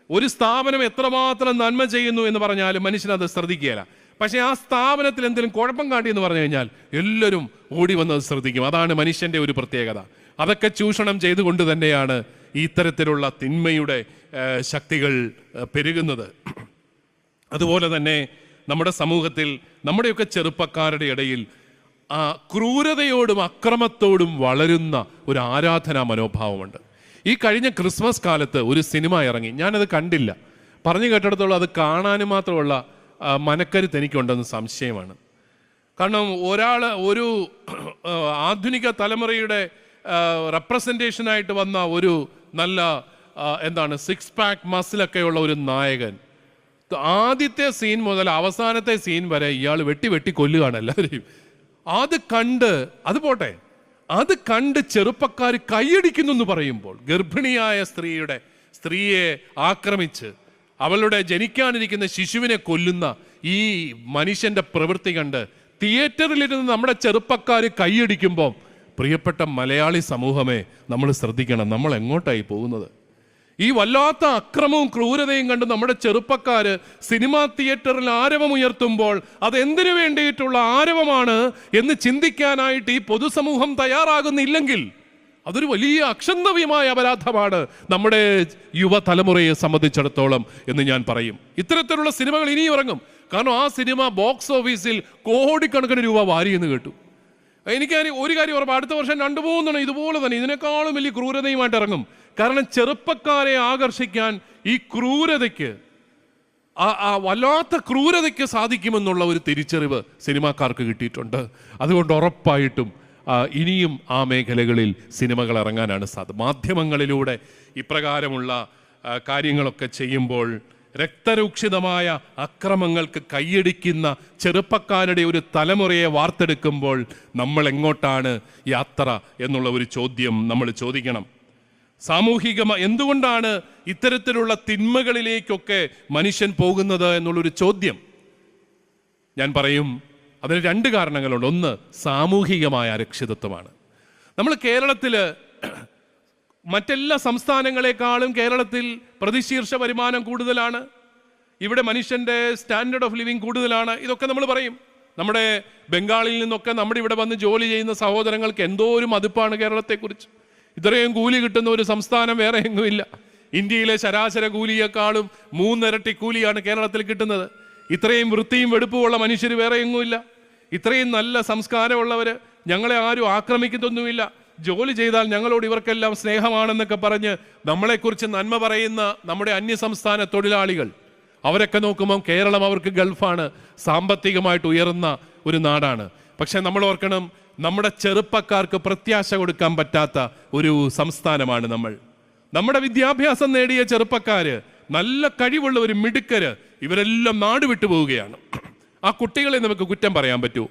ഒരു സ്ഥാപനം എത്രമാത്രം നന്മ ചെയ്യുന്നു എന്ന് പറഞ്ഞാലും മനുഷ്യനത് ശ്രദ്ധിക്കുകയില്ല. പക്ഷേ ആ സ്ഥാപനത്തിൽ എന്തെങ്കിലും കുഴപ്പം കാട്ടിയെന്ന് പറഞ്ഞു കഴിഞ്ഞാൽ എല്ലാവരും ഓടി വന്നത് ശ്രദ്ധിക്കും. അതാണ് മനുഷ്യൻ്റെ ഒരു പ്രത്യേകത. അതൊക്കെ ചൂഷണം ചെയ്തുകൊണ്ട് തന്നെയാണ് ഇത്തരത്തിലുള്ള തിന്മയുടെ ശക്തികൾ പെരുകുന്നത്. അതുപോലെ തന്നെ നമ്മുടെ സമൂഹത്തിൽ നമ്മുടെയൊക്കെ ചെറുപ്പക്കാരുടെ ഇടയിൽ ക്രൂരതയോടും അക്രമത്തോടും വളരുന്ന ഒരു ആരാധനാ മനോഭാവമുണ്ട്. ഈ കഴിഞ്ഞ ക്രിസ്മസ് കാലത്ത് ഒരു സിനിമ ഇറങ്ങി. ഞാനത് കണ്ടില്ല. പറഞ്ഞു കേട്ടിടത്തോളം അത് കാണാനും മാത്രമുള്ള മനക്കരുത്ത് എനിക്കുണ്ടെന്ന് സംശയമാണ്. കാരണം ഒരു ആധുനിക തലമുറയുടെ റെപ്രസെൻറ്റേഷനായിട്ട് വന്ന ഒരു നല്ല സിക്സ് പാക്ക് മസിലൊക്കെയുള്ള ഒരു നായകൻ, ആദ്യത്തെ സീൻ മുതൽ അവസാനത്തെ സീൻ വരെ ഇയാൾ വെട്ടി കൊല്ലുകയാണ് എല്ലാവരെയും. അത് കണ്ട് ചെറുപ്പക്കാർ കൈയടിക്കുന്നു എന്ന് പറയുമ്പോൾ, ഗർഭിണിയായ സ്ത്രീയെ ആക്രമിച്ച് അവളുടെ ജനിക്കാനിരിക്കുന്ന ശിശുവിനെ കൊല്ലുന്ന ഈ മനുഷ്യന്റെ പ്രവൃത്തി കണ്ട് തിയേറ്ററിലിരുന്ന് നമ്മുടെ ചെറുപ്പക്കാർ കൈയടിക്കുമ്പോൾ പ്രിയപ്പെട്ട മലയാളി സമൂഹമേ, നമ്മൾ ശ്രദ്ധിക്കണം, നമ്മൾ എങ്ങോട്ടായി പോകുന്നത്? ഈ വല്ലാത്ത അക്രമവും ക്രൂരതയും കണ്ട് നമ്മുടെ ചെറുപ്പക്കാര് സിനിമാ തിയേറ്ററിൽ ആരവമുയർത്തുമ്പോൾ അതെന്തിനു വേണ്ടിയിട്ടുള്ള ആരവമാണ് എന്ന് ചിന്തിക്കാനായിട്ട് ഈ പൊതുസമൂഹം തയ്യാറാകുന്നില്ലെങ്കിൽ അതൊരു വലിയ അക്ഷന്തവ്യമായ അപരാധമാണ് നമ്മുടെ യുവതലമുറയെ സംബന്ധിച്ചിടത്തോളം എന്ന് ഞാൻ പറയും. ഇത്തരത്തിലുള്ള സിനിമകൾ ഇനിയും ഇറങ്ങും. കാരണം ആ സിനിമ ബോക്സ് ഓഫീസിൽ കോടിക്കണക്കിന് രൂപ വാരിയെന്ന് കേട്ടു. എനിക്ക് ഒരു കാര്യം ഉറപ്പ്, അടുത്ത വർഷം 2-3 ഇതുപോലെ തന്നെ ഇതിനേക്കാളും വലിയ ക്രൂരതയുമായിട്ട് ഇറങ്ങും. കാരണം ചെറുപ്പക്കാരെ ആകർഷിക്കാൻ ഈ ക്രൂരതയ്ക്ക്, ആ വല്ലാത്ത ക്രൂരതയ്ക്ക് സാധിക്കുമെന്നുള്ള ഒരു തിരിച്ചറിവ് സിനിമാക്കാർക്ക് കിട്ടിയിട്ടുണ്ട്. അതുകൊണ്ട് ഉറപ്പായിട്ടും ഇനിയും ആ മേഖലകളിൽ സിനിമകൾ ഇറങ്ങാനാണ് സാധ്യത. മാധ്യമങ്ങളിലൂടെ ഇപ്രകാരമുള്ള കാര്യങ്ങളൊക്കെ ചെയ്യുമ്പോൾ രക്തരൂക്ഷിതമായ അക്രമങ്ങൾക്ക് കൈയടിക്കുന്ന ചെറുപ്പക്കാരുടെ ഒരു തലമുറയെ വാർത്തെടുക്കുമ്പോൾ നമ്മൾ എങ്ങോട്ടാണ് യാത്ര എന്നുള്ള ഒരു ചോദ്യം നമ്മൾ ചോദിക്കണം. എന്തുകൊണ്ടാണ് ഇത്തരത്തിലുള്ള തിന്മകളിലേക്കൊക്കെ മനുഷ്യൻ പോകുന്നത് എന്നുള്ളൊരു ചോദ്യം ഞാൻ പറയും. അതിന് 2 കാരണങ്ങളുണ്ട്. ഒന്ന്, സാമൂഹികമായ അരക്ഷിതത്വമാണ്. നമ്മൾ കേരളത്തിൽ മറ്റെല്ലാ സംസ്ഥാനങ്ങളെക്കാളും കേരളത്തിൽ പ്രതിശീർഷ വരുമാനം കൂടുതലാണ്. ഇവിടെ മനുഷ്യൻ്റെ സ്റ്റാൻഡേർഡ് ഓഫ് ലിവിങ് കൂടുതലാണ്. ഇതൊക്കെ നമ്മൾ പറയും. നമ്മുടെ ബംഗാളിൽ നിന്നൊക്കെ നമ്മുടെ ഇവിടെ വന്ന് ജോലി ചെയ്യുന്ന സഹോദരങ്ങൾക്ക് എന്തോ ഒരു മതിപ്പാണ് കേരളത്തെക്കുറിച്ച്. ഇത്രയും കൂലി കിട്ടുന്ന ഒരു സംസ്ഥാനം വേറെ എങ്ങുമില്ല. ഇന്ത്യയിലെ ശരാശരി കൂലിയേക്കാളും 3 ഇരട്ടി കൂലിയാണ് കേരളത്തിൽ കിട്ടുന്നത്. ഇത്രയും വൃത്തിയും വെടുപ്പുമുള്ള മനുഷ്യർ വേറെ എങ്ങുമില്ല. ഇത്രയും നല്ല സംസ്കാരമുള്ളവർ, ഞങ്ങളെ ആരും ആക്രമിക്കുന്നൊന്നുമില്ല. ജോലി ചെയ്താൽ ഞങ്ങളോട് ഇവർക്കെല്ലാം സ്നേഹമാണെന്നൊക്കെ പറഞ്ഞ് നമ്മളെക്കുറിച്ച് നന്മ പറയുന്ന നമ്മുടെ അന്യസംസ്ഥാന തൊഴിലാളികൾ, അവരൊക്കെ നോക്കുമ്പോൾ കേരളം അവർക്ക് ഗൾഫാണ്, സാമ്പത്തികമായിട്ട് ഉയർന്ന ഒരു നാടാണ്. പക്ഷെ നമ്മൾ ഓർക്കണം, നമ്മുടെ ചെറുപ്പക്കാർക്ക് പ്രത്യാശ കൊടുക്കാൻ പറ്റാത്ത ഒരു സംസ്ഥാനമാണ് നമ്മൾ. നമ്മുടെ വിദ്യാഭ്യാസം നേടിയ ചെറുപ്പക്കാര്, നല്ല കഴിവുള്ള ഒരു മിടുക്കര്, ഇവരെല്ലാം നാട് വിട്ടു പോവുകയാണ്. ആ കുട്ടികളെ നമുക്ക് കുറ്റം പറയാൻ പറ്റൂ.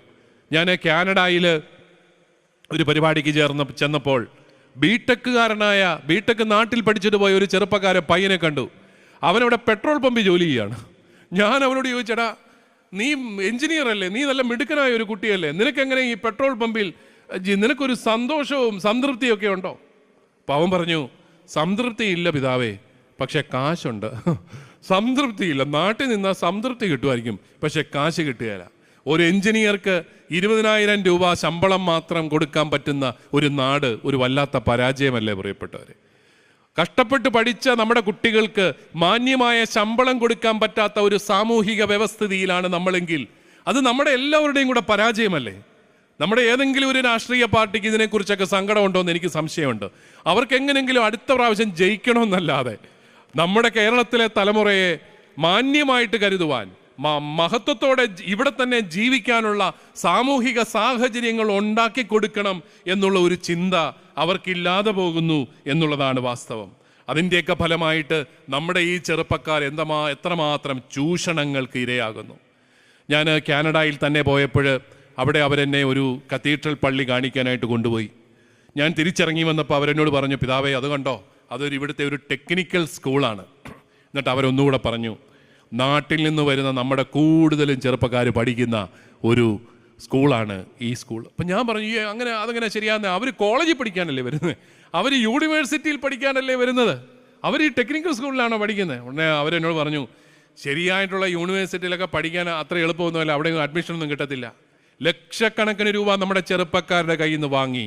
ഞാൻ കാനഡയിൽ ഒരു പരിപാടിക്ക് ചെന്നപ്പോൾ ബിടെക് നാട്ടിൽ പഠിച്ചിട്ട് പോയ ഒരു പയ്യനെ കണ്ടു. അവനവിടെ പെട്രോൾ പമ്പിൽ ജോലി ചെയ്യാണ്. ഞാൻ അവനോട് ചോദിച്ചടാ, നീ എഞ്ചിനീയർ അല്ലേ, നീ നല്ല മിടുക്കനായ ഒരു കുട്ടിയല്ലേ, നിനക്കെങ്ങനെ ഈ പെട്രോൾ പമ്പിൽ നിനക്കൊരു സന്തോഷവും സംതൃപ്തിയും ഒക്കെ ഉണ്ടോ? അപ്പം അവൻ പറഞ്ഞു, സംതൃപ്തി ഇല്ല പിതാവേ, പക്ഷെ കാശുണ്ട്. സംതൃപ്തിയില്ല, നാട്ടിൽ നിന്നാൽ സംതൃപ്തി കിട്ടുമായിരിക്കും, പക്ഷെ കാശ് കിട്ടുകയില്ല. ഒരു എഞ്ചിനീയർക്ക് 20,000 രൂപ ശമ്പളം മാത്രം കൊടുക്കാൻ പറ്റുന്ന ഒരു നാട് ഒരു വല്ലാത്ത പരാജയമല്ലേ പ്രിയപ്പെട്ടവരെ? കഷ്ടപ്പെട്ട് പഠിച്ച നമ്മുടെ കുട്ടികൾക്ക് മാന്യമായ ശമ്പളം കൊടുക്കാൻ പറ്റാത്ത ഒരു സാമൂഹിക വ്യവസ്ഥിതിയിലാണ് നമ്മളെങ്കിൽ അത് നമ്മുടെ എല്ലാവരുടെയും കൂടെ പരാജയമല്ലേ? നമ്മുടെ ഏതെങ്കിലും ഒരു രാഷ്ട്രീയ പാർട്ടിക്ക് ഇതിനെക്കുറിച്ചൊക്കെ സങ്കടമുണ്ടോ എന്ന് എനിക്ക് സംശയമുണ്ട്. അവർക്ക് എങ്ങനെയെങ്കിലും അടുത്ത പ്രാവശ്യം ജയിക്കണമെന്നല്ലാതെ നമ്മുടെ കേരളത്തിലെ തലമുറയെ മാന്യമായിട്ട് കരുതുവാൻ, മഹത്വത്തോടെ ഇവിടെ തന്നെ ജീവിക്കാനുള്ള സാമൂഹിക സാഹചര്യങ്ങൾ ഉണ്ടാക്കി കൊടുക്കണം എന്നുള്ള ഒരു ചിന്ത അവർക്കില്ലാതെ പോകുന്നു എന്നുള്ളതാണ് വാസ്തവം. അതിൻ്റെയൊക്കെ ഫലമായിട്ട് നമ്മുടെ ഈ ചെറുപ്പക്കാർ എത്രമാത്രം ചൂഷണങ്ങൾക്ക് ഇരയാകുന്നു. ഞാൻ കാനഡയിൽ തന്നെ പോയപ്പോൾ അവിടെ അവരെന്നെ ഒരു കത്തീഡ്രൽ പള്ളി കാണിക്കാനായിട്ട് കൊണ്ടുപോയി. ഞാൻ തിരിച്ചിറങ്ങി വന്നപ്പോൾ അവരെന്നോട് പറഞ്ഞു, പിതാവേ അത് കണ്ടോ, ഇവിടുത്തെ ഒരു ടെക്നിക്കൽ സ്കൂളാണ്. എന്നിട്ട് അവരൊന്നുകൂടെ പറഞ്ഞു, നാട്ടിൽ നിന്ന് വരുന്ന നമ്മുടെ കൂടുതലും ചെറുപ്പക്കാർ പഠിക്കുന്ന ഒരു സ്കൂളാണ് ഈ സ്കൂൾ. അപ്പം ഞാൻ പറഞ്ഞു, അതങ്ങനെ ശരിയാകുന്ന, അവർ കോളേജിൽ പഠിക്കാനല്ലേ വരുന്നത്, അവർ യൂണിവേഴ്സിറ്റിയിൽ പഠിക്കാനല്ലേ വരുന്നത്, അവർ ഈ ടെക്നിക്കൽ സ്കൂളിലാണോ പഠിക്കുന്നത്? ഉടനെ അവരെന്നോട് പറഞ്ഞു, ശരിയായിട്ടുള്ള യൂണിവേഴ്സിറ്റിയിലൊക്കെ പഠിക്കാൻ അത്ര എളുപ്പമൊന്നുമല്ല, അവിടെ അഡ്മിഷനൊന്നും കിട്ടത്തില്ല. ലക്ഷക്കണക്കിന് രൂപ നമ്മുടെ ചെറുപ്പക്കാരുടെ കയ്യിൽ നിന്ന് വാങ്ങി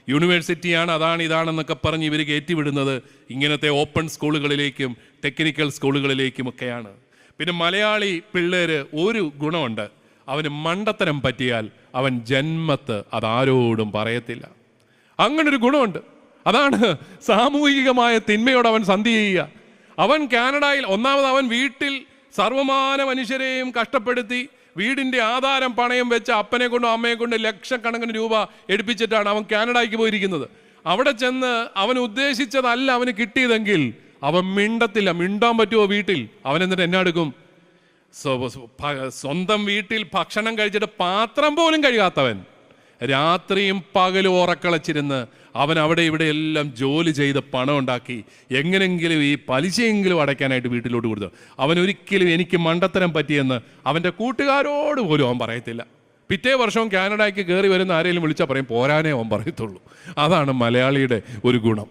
യൂണിവേഴ്സിറ്റിയാണ് ഇതാണെന്നൊക്കെ പറഞ്ഞ് ഇവർ കയറ്റിവിടുന്നത് ഇങ്ങനത്തെ ഓപ്പൺ സ്കൂളുകളിലേക്കും ടെക്നിക്കൽ സ്കൂളുകളിലേക്കുമൊക്കെയാണ്. പിന്നെ മലയാളി പിള്ളേര് ഒരു ഗുണമുണ്ട്, അവന് മണ്ടത്തരം പറ്റിയാൽ അവൻ ജന്മത്ത് അതാരോടും പറയത്തില്ല. അങ്ങനൊരു ഗുണമുണ്ട്. അതാണ് സാമൂഹികമായ തിന്മയോട് അവൻ സന്ധി ചെയ്യുക. അവൻ കാനഡയിൽ ഒന്നാമത് അവൻ വീട്ടിൽ സർവമാന മനുഷ്യരെയും കഷ്ടപ്പെടുത്തി വീടിൻ്റെ ആധാരം പണയം വെച്ച് അപ്പനെ കൊണ്ടും അമ്മയെ കൊണ്ടും ലക്ഷക്കണക്കിന് രൂപ എടുപ്പിച്ചിട്ടാണ് അവൻ കാനഡയ്ക്ക് പോയിരിക്കുന്നത്. അവിടെ ചെന്ന് അവൻ ഉദ്ദേശിച്ചതല്ല അവന് കിട്ടിയതെങ്കിൽ അവൻ മിണ്ടത്തില്ല. മിണ്ടാൻ പറ്റുമോ വീട്ടിൽ? അവൻ എന്നിട്ട് എന്നാ എടുക്കും? സ്വന്തം വീട്ടിൽ ഭക്ഷണം കഴിച്ചിട്ട് പാത്രം പോലും കഴുകാത്തവൻ രാത്രിയും പകലും ഉറക്കളച്ചിരുന്ന് അവൻ അവിടെ ഇവിടെ എല്ലാം ജോലി ചെയ്ത് പണം ഉണ്ടാക്കി എങ്ങനെങ്കിലും ഈ പലിശയെങ്കിലും അടയ്ക്കാനായിട്ട് വീട്ടിലോട്ട് കൊടുത്തു. അവൻ ഒരിക്കലും എനിക്ക് മണ്ടത്തരം പറ്റിയെന്ന് അവൻ്റെ കൂട്ടുകാരോട് പോലും അവൻ പറയത്തില്ല. പിറ്റേ വർഷവും കാനഡയ്ക്ക് കയറി വരുന്ന ആരെങ്കിലും വിളിച്ചാൽ പറയും പോരാനേ അവൻ പറയത്തുള്ളൂ. അതാണ് മലയാളിയുടെ ഒരു ഗുണം.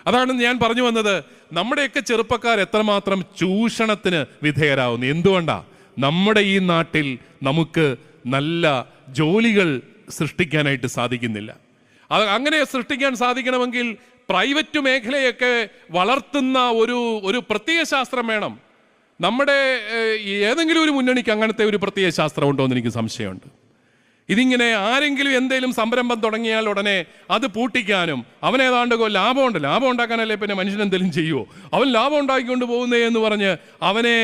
അതാണ് ഞാൻ പറഞ്ഞു വന്നത്, നമ്മുടെയൊക്കെ ചെറുപ്പക്കാർ എത്രമാത്രം ചൂഷണത്തിന് വിധേയരാകുന്നു. എന്തുകൊണ്ടാണ്? നമ്മുടെ ഈ നാട്ടിൽ നമുക്ക് നല്ല ജോലികൾ സൃഷ്ടിക്കാനായിട്ട് സാധിക്കുന്നില്ല. അങ്ങനെ സൃഷ്ടിക്കാൻ സാധിക്കണമെങ്കിൽ പ്രൈവറ്റ് മേഖലയൊക്കെ വളർത്തുന്ന ഒരു പ്രത്യയ ശാസ്ത്രം വേണം. നമ്മുടെ ഏതെങ്കിലും ഒരു മുന്നണിക്ക് അങ്ങനത്തെ ഒരു പ്രത്യയ ശാസ്ത്രം ഉണ്ടോ എന്ന് എനിക്ക് സംശയമുണ്ട്. ഇതിങ്ങനെ ആരെങ്കിലും എന്തെങ്കിലും സംരംഭം തുടങ്ങിയാൽ ഉടനെ അത് പൂട്ടിക്കാനും അവനേതാണ്ട് ലാഭം ഉണ്ടാക്കാനല്ലേ പിന്നെ മനുഷ്യൻ എന്തെങ്കിലും ചെയ്യുമോ, അവൻ ലാഭം ഉണ്ടാക്കിക്കൊണ്ട് പോകുന്നേ എന്ന് പറഞ്ഞ് അവനെ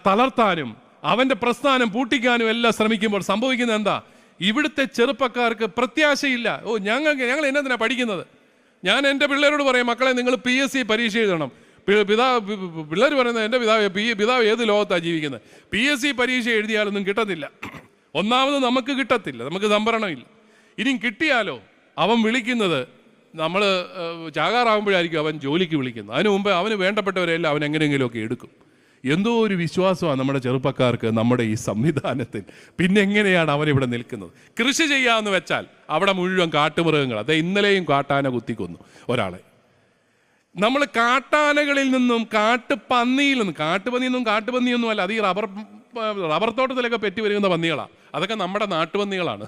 തളർത്താനും അവൻ്റെ പ്രസ്ഥാനം പൂട്ടിക്കാനും എല്ലാം ശ്രമിക്കുമ്പോൾ സംഭവിക്കുന്നത് എന്താ? ഇവിടുത്തെ ചെറുപ്പക്കാർക്ക് പ്രത്യാശയില്ല. ഞങ്ങൾ എന്നതിനാണ് പഠിക്കുന്നത്? ഞാൻ എൻ്റെ പിള്ളേരോട് പറയും, മക്കളെ നിങ്ങൾ PSC പരീക്ഷ എഴുതണം. പിള്ളേർ പറയുന്നത് എൻ്റെ പിതാവ് ഏത് ലോകത്താണ് ജീവിക്കുന്നത്? PSC പരീക്ഷ എഴുതിയാലൊന്നും കിട്ടത്തില്ല. ഒന്നാമത് നമുക്ക് കിട്ടത്തില്ല, നമുക്ക് സംഭരണമില്ല. ഇനിയും കിട്ടിയാലോ അവൻ വിളിക്കുന്നത് നമ്മൾ ചാകാറാകുമ്പോഴായിരിക്കും അവൻ ജോലിക്ക് വിളിക്കുന്നത്. അതിനു മുമ്പ് അവന് വേണ്ടപ്പെട്ടവരെല്ലാം അവൻ എങ്ങനെയെങ്കിലുമൊക്കെ എടുക്കും. എന്തോ ഒരു വിശ്വാസമാണ് നമ്മുടെ ചെറുപ്പക്കാർക്ക് നമ്മുടെ ഈ സംവിധാനത്തിൽ. പിന്നെ എങ്ങനെയാണ് അവനിവിടെ നിൽക്കുന്നത്? കൃഷി ചെയ്യാമെന്ന് വെച്ചാൽ അവിടെ മുഴുവൻ കാട്ടുമൃഗങ്ങൾ. അതെ, ഇന്നലെയും കാട്ടാന കുത്തിക്കൊന്നു ഒരാളെ. നമ്മൾ കാട്ടാനകളിൽ നിന്നും കാട്ടുപന്നിയൊന്നും അല്ല, അത് ഈ റബ്ബർ തോട്ടത്തിലൊക്കെ പെറ്റി വരുന്ന പന്നികളാണ്. അതൊക്കെ നമ്മുടെ നാട്ടുപന്നികളാണ്.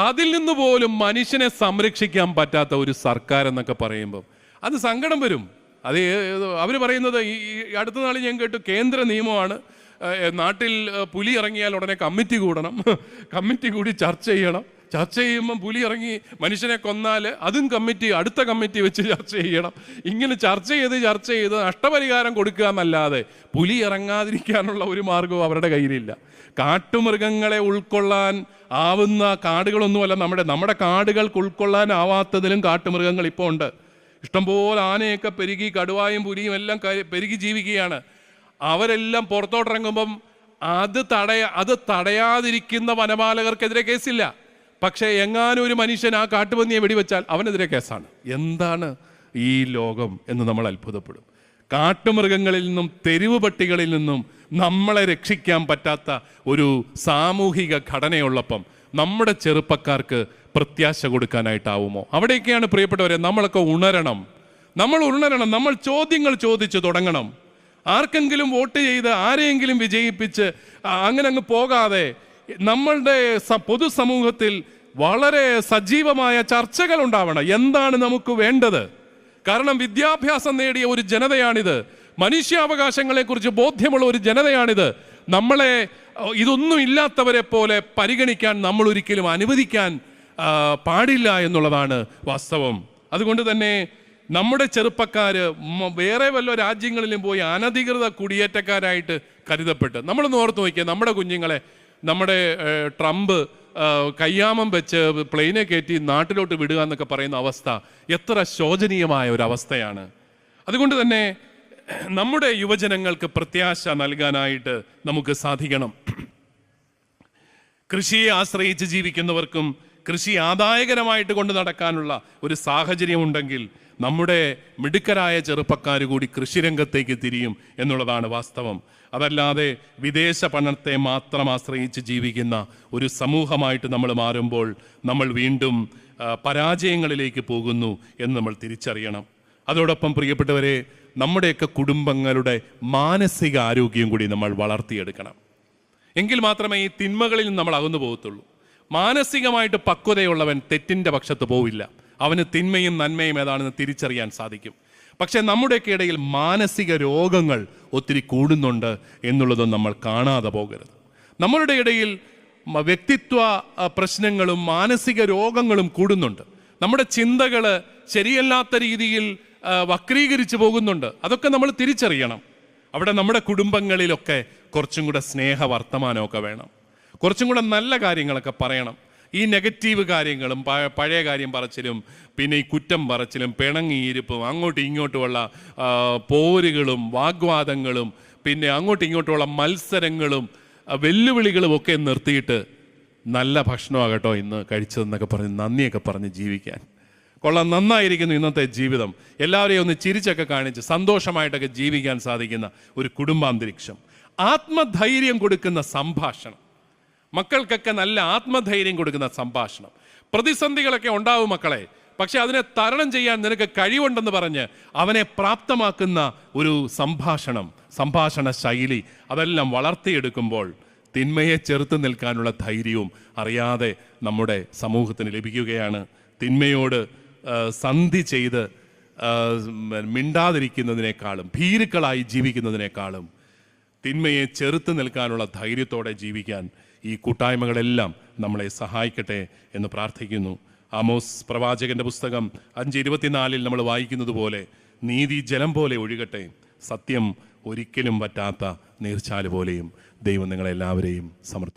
അതിൽ നിന്ന് പോലും മനുഷ്യനെ സംരക്ഷിക്കാൻ പറ്റാത്ത ഒരു സർക്കാർ എന്നൊക്കെ പറയുമ്പം അത് സങ്കടം വരും. അത് അവർ പറയുന്നത് ഈ അടുത്ത നാളിൽ ഞാൻ കേട്ടു, കേന്ദ്ര നിയമമാണ്, നാട്ടിൽ പുലി ഇറങ്ങിയാൽ ഉടനെ കമ്മിറ്റി കൂടണം, കമ്മിറ്റി കൂടി ചർച്ച ചെയ്യണം, ചർച്ച ചെയ്യുമ്പം പുലി ഇറങ്ങി മനുഷ്യനെ കൊന്നാൽ അതും അടുത്ത കമ്മിറ്റി വെച്ച് ചർച്ച ചെയ്യണം. ഇങ്ങനെ ചർച്ച ചെയ്ത് നഷ്ടപരിഹാരം കൊടുക്കുക എന്നല്ലാതെ പുലി ഇറങ്ങാതിരിക്കാനുള്ള ഒരു മാർഗവും അവരുടെ കയ്യിലില്ല. കാട്ടുമൃഗങ്ങളെ ഉൾക്കൊള്ളാൻ ആവുന്ന കാടുകളൊന്നുമല്ല നമ്മുടെ കാടുകൾക്ക് ഉൾക്കൊള്ളാനാവാത്തതിലും കാട്ടുമൃഗങ്ങൾ ഇപ്പോൾ ഉണ്ട്. ഇഷ്ടംപോലെ ആനയൊക്കെ പെരുകി, കടുവായും പുലിയും എല്ലാം പെരുകി ജീവിക്കുകയാണ്. അവരെല്ലാം പുറത്തോട്ടിറങ്ങുമ്പം അത് തടയാതിരിക്കുന്ന വനപാലകർക്കെതിരെ കേസില്ല. പക്ഷേ എങ്ങാനും ഒരു മനുഷ്യൻ ആ കാട്ടുപന്നിയെ വെടിവെച്ചാൽ അവനെതിരെ കേസാണ്. എന്താണ് ഈ ലോകം എന്ന് നമ്മൾ അത്ഭുതപ്പെടും. കാട്ടുമൃഗങ്ങളിൽ നിന്നും തെരുവ് പട്ടികളിൽ നിന്നും നമ്മളെ രക്ഷിക്കാൻ പറ്റാത്ത ഒരു സാമൂഹിക ഘടനയുള്ളപ്പം നമ്മുടെ ചെറുപ്പക്കാർക്ക് പ്രത്യാശ കൊടുക്കാനായിട്ടാവുമോ? അവിടെയൊക്കെയാണ് പ്രിയപ്പെട്ടവരെ നമ്മളൊക്കെ ഉണരണം. നമ്മൾ ചോദ്യങ്ങൾ ചോദിച്ചു തുടങ്ങണം. ആർക്കെങ്കിലും വോട്ട് ചെയ്ത് ആരെയെങ്കിലും വിജയിപ്പിച്ച് അങ്ങനെ അങ്ങ് പോകാതെ നമ്മളുടെ പൊതുസമൂഹത്തിൽ വളരെ സജീവമായ ചർച്ചകൾ ഉണ്ടാവണം. എന്താണ് നമുക്ക് വേണ്ടത്? കാരണം വിദ്യാഭ്യാസം നേടിയ ഒരു ജനതയാണിത്. മനുഷ്യാവകാശങ്ങളെക്കുറിച്ച് ബോധ്യമുള്ള ഒരു ജനതയാണിത്. നമ്മളെ ഇതൊന്നും ഇല്ലാത്തവരെ പോലെ പരിഗണിക്കാൻ നമ്മൾ ഒരിക്കലും അനുവദിക്കാൻ പാടില്ല എന്നുള്ളതാണ് വാസ്തവം. അതുകൊണ്ട് തന്നെ നമ്മുടെ ചെറുപ്പക്കാർ വേറെ വല്ല രാജ്യങ്ങളിലും പോയി അനധികൃത കുടിയേറ്റക്കാരായിട്ട് കരുതപ്പെട്ട്, നമ്മളൊന്ന് ഓർത്ത് നോക്കിയാൽ നമ്മുടെ കുഞ്ഞുങ്ങളെ നമ്മുടെ ട്രംപ് കയ്യാമം വെച്ച് പ്ലെയിനെ കയറ്റി നാട്ടിലോട്ട് വിടുക എന്നൊക്കെ പറയുന്ന അവസ്ഥ എത്ര ശോചനീയമായ ഒരു അവസ്ഥയാണ്. അതുകൊണ്ട് തന്നെ നമ്മുടെ യുവജനങ്ങൾക്ക് പ്രത്യാശ നൽകാനായിട്ട് നമുക്ക് സാധിക്കണം. കൃഷിയെ ആശ്രയിച്ച് ജീവിക്കുന്നവർക്കും കൃഷി ആദായകരമായിട്ട് കൊണ്ട് നടക്കാനുള്ള ഒരു സാഹചര്യമുണ്ടെങ്കിൽ നമ്മുടെ മിടുക്കരായ ചെറുപ്പക്കാർ കൂടി കൃഷിരംഗത്തേക്ക് തിരിയും എന്നുള്ളതാണ് വാസ്തവം. അതല്ലാതെ വിദേശ പണത്തെ മാത്രം ആശ്രയിച്ച് ജീവിക്കുന്ന ഒരു സമൂഹമായിട്ട് നമ്മൾ മാറുമ്പോൾ നമ്മൾ വീണ്ടും പരാജയങ്ങളിലേക്ക് പോകുന്നു എന്ന് നമ്മൾ തിരിച്ചറിയണം. അതോടൊപ്പം പ്രിയപ്പെട്ടവരെ, നമ്മുടെയൊക്കെ കുടുംബങ്ങളുടെ മാനസിക ആരോഗ്യം കൂടി നമ്മൾ വളർത്തിയെടുക്കണം. എങ്കിൽ മാത്രമേ ഈ തിന്മകളിൽ നിന്ന് നമ്മൾ അകന്നു പോകത്തുള്ളൂ. മാനസികമായിട്ട് പക്വതയുള്ളവൻ തെറ്റിൻ്റെ പക്ഷത്ത് പോവില്ല. അവന് തിന്മയും നന്മയും ഏതാണെന്ന് തിരിച്ചറിയാൻ സാധിക്കും. പക്ഷേ നമ്മുടെയൊക്കെ ഇടയിൽ മാനസിക രോഗങ്ങൾ ഒത്തിരി കൂടുന്നുണ്ട് എന്നുള്ളതും നമ്മൾ കാണാതെ പോകരുത്. നമ്മളുടെ ഇടയിൽ വ്യക്തിത്വ പ്രശ്നങ്ങളും മാനസിക രോഗങ്ങളും കൂടുന്നുണ്ട്. നമ്മുടെ ചിന്തകൾ ശരിയല്ലാത്ത രീതിയിൽ വക്രീകരിച്ചു പോകുന്നുണ്ട്. അതൊക്കെ നമ്മൾ തിരിച്ചറിയണം. അവിടെ നമ്മുടെ കുടുംബങ്ങളിലൊക്കെ കുറച്ചും കൂടെ സ്നേഹ വർത്തമാനമൊക്കെ വേണം. കുറച്ചും കൂടെ നല്ല കാര്യങ്ങളൊക്കെ പറയണം. ഈ നെഗറ്റീവ് കാര്യങ്ങളും പഴയ കാര്യം പറച്ചിലും പിന്നെ ഈ കുറ്റം പറച്ചിലും പിണങ്ങിയിരിപ്പും അങ്ങോട്ടും ഇങ്ങോട്ടുമുള്ള പോരുകളും വാഗ്വാദങ്ങളും പിന്നെ അങ്ങോട്ടും ഇങ്ങോട്ടുമുള്ള മത്സരങ്ങളും വെല്ലുവിളികളും ഒക്കെ നിർത്തിയിട്ട് നല്ല ഭക്ഷണമാകട്ടോ ഇന്ന് കഴിച്ചതെന്നൊക്കെ പറഞ്ഞ് നന്ദിയൊക്കെ പറഞ്ഞ് ജീവിക്കാൻ കൊള്ളാം. നന്നായിരിക്കുന്നു ഇന്നത്തെ ജീവിതം. എല്ലാവരെയും ഒന്ന് ചിരിച്ചൊക്കെ കാണിച്ച് സന്തോഷമായിട്ടൊക്കെ ജീവിക്കാൻ സാധിക്കുന്ന ഒരു കുടുംബാന്തരീക്ഷം, ആത്മധൈര്യം കൊടുക്കുന്ന സംഭാഷണം. മക്കൾക്കൊക്കെ നല്ല ആത്മധൈര്യം കൊടുക്കുന്ന സംഭാഷണം. പ്രതിസന്ധികളൊക്കെ ഉണ്ടാവും മക്കളെ, പക്ഷെ അതിനെ തരണം ചെയ്യാൻ നിനക്ക് കഴിവുണ്ടെന്ന് പറഞ്ഞ് അവനെ പ്രാപ്തമാക്കുന്ന ഒരു സംഭാഷണ ശൈലി, അതെല്ലാം വളർത്തിയെടുക്കുമ്പോൾ തിന്മയെ ചെറുത്ത് നിൽക്കാനുള്ള ധൈര്യവും അറിയാതെ നമ്മുടെ സമൂഹത്തിന് ലഭിക്കുകയാണ്. തിന്മയോട് സന്ധി ചെയ്ത് മിണ്ടാതിരിക്കുന്നതിനേക്കാളും, ഭീരുക്കളായി ജീവിക്കുന്നതിനേക്കാളും തിന്മയെ ചെറുത്ത് നിൽക്കാനുള്ള ധൈര്യത്തോടെ ജീവിക്കാൻ ഈ കൂട്ടായ്മകളെല്ലാം നമ്മളെ സഹായിക്കട്ടെ എന്ന് പ്രാർത്ഥിക്കുന്നു. ആമോസ് പ്രവാചകന്റെ പുസ്തകം 5:24 നമ്മൾ വായിക്കുന്നത് പോലെ, നീതി ജലം പോലെ ഒഴുകട്ടെ, സത്യം ഒരിക്കലും പറ്റാത്ത നീർച്ചാല് പോലെയും. ദൈവം നിങ്ങളെല്ലാവരെയും സമൃദ്ധി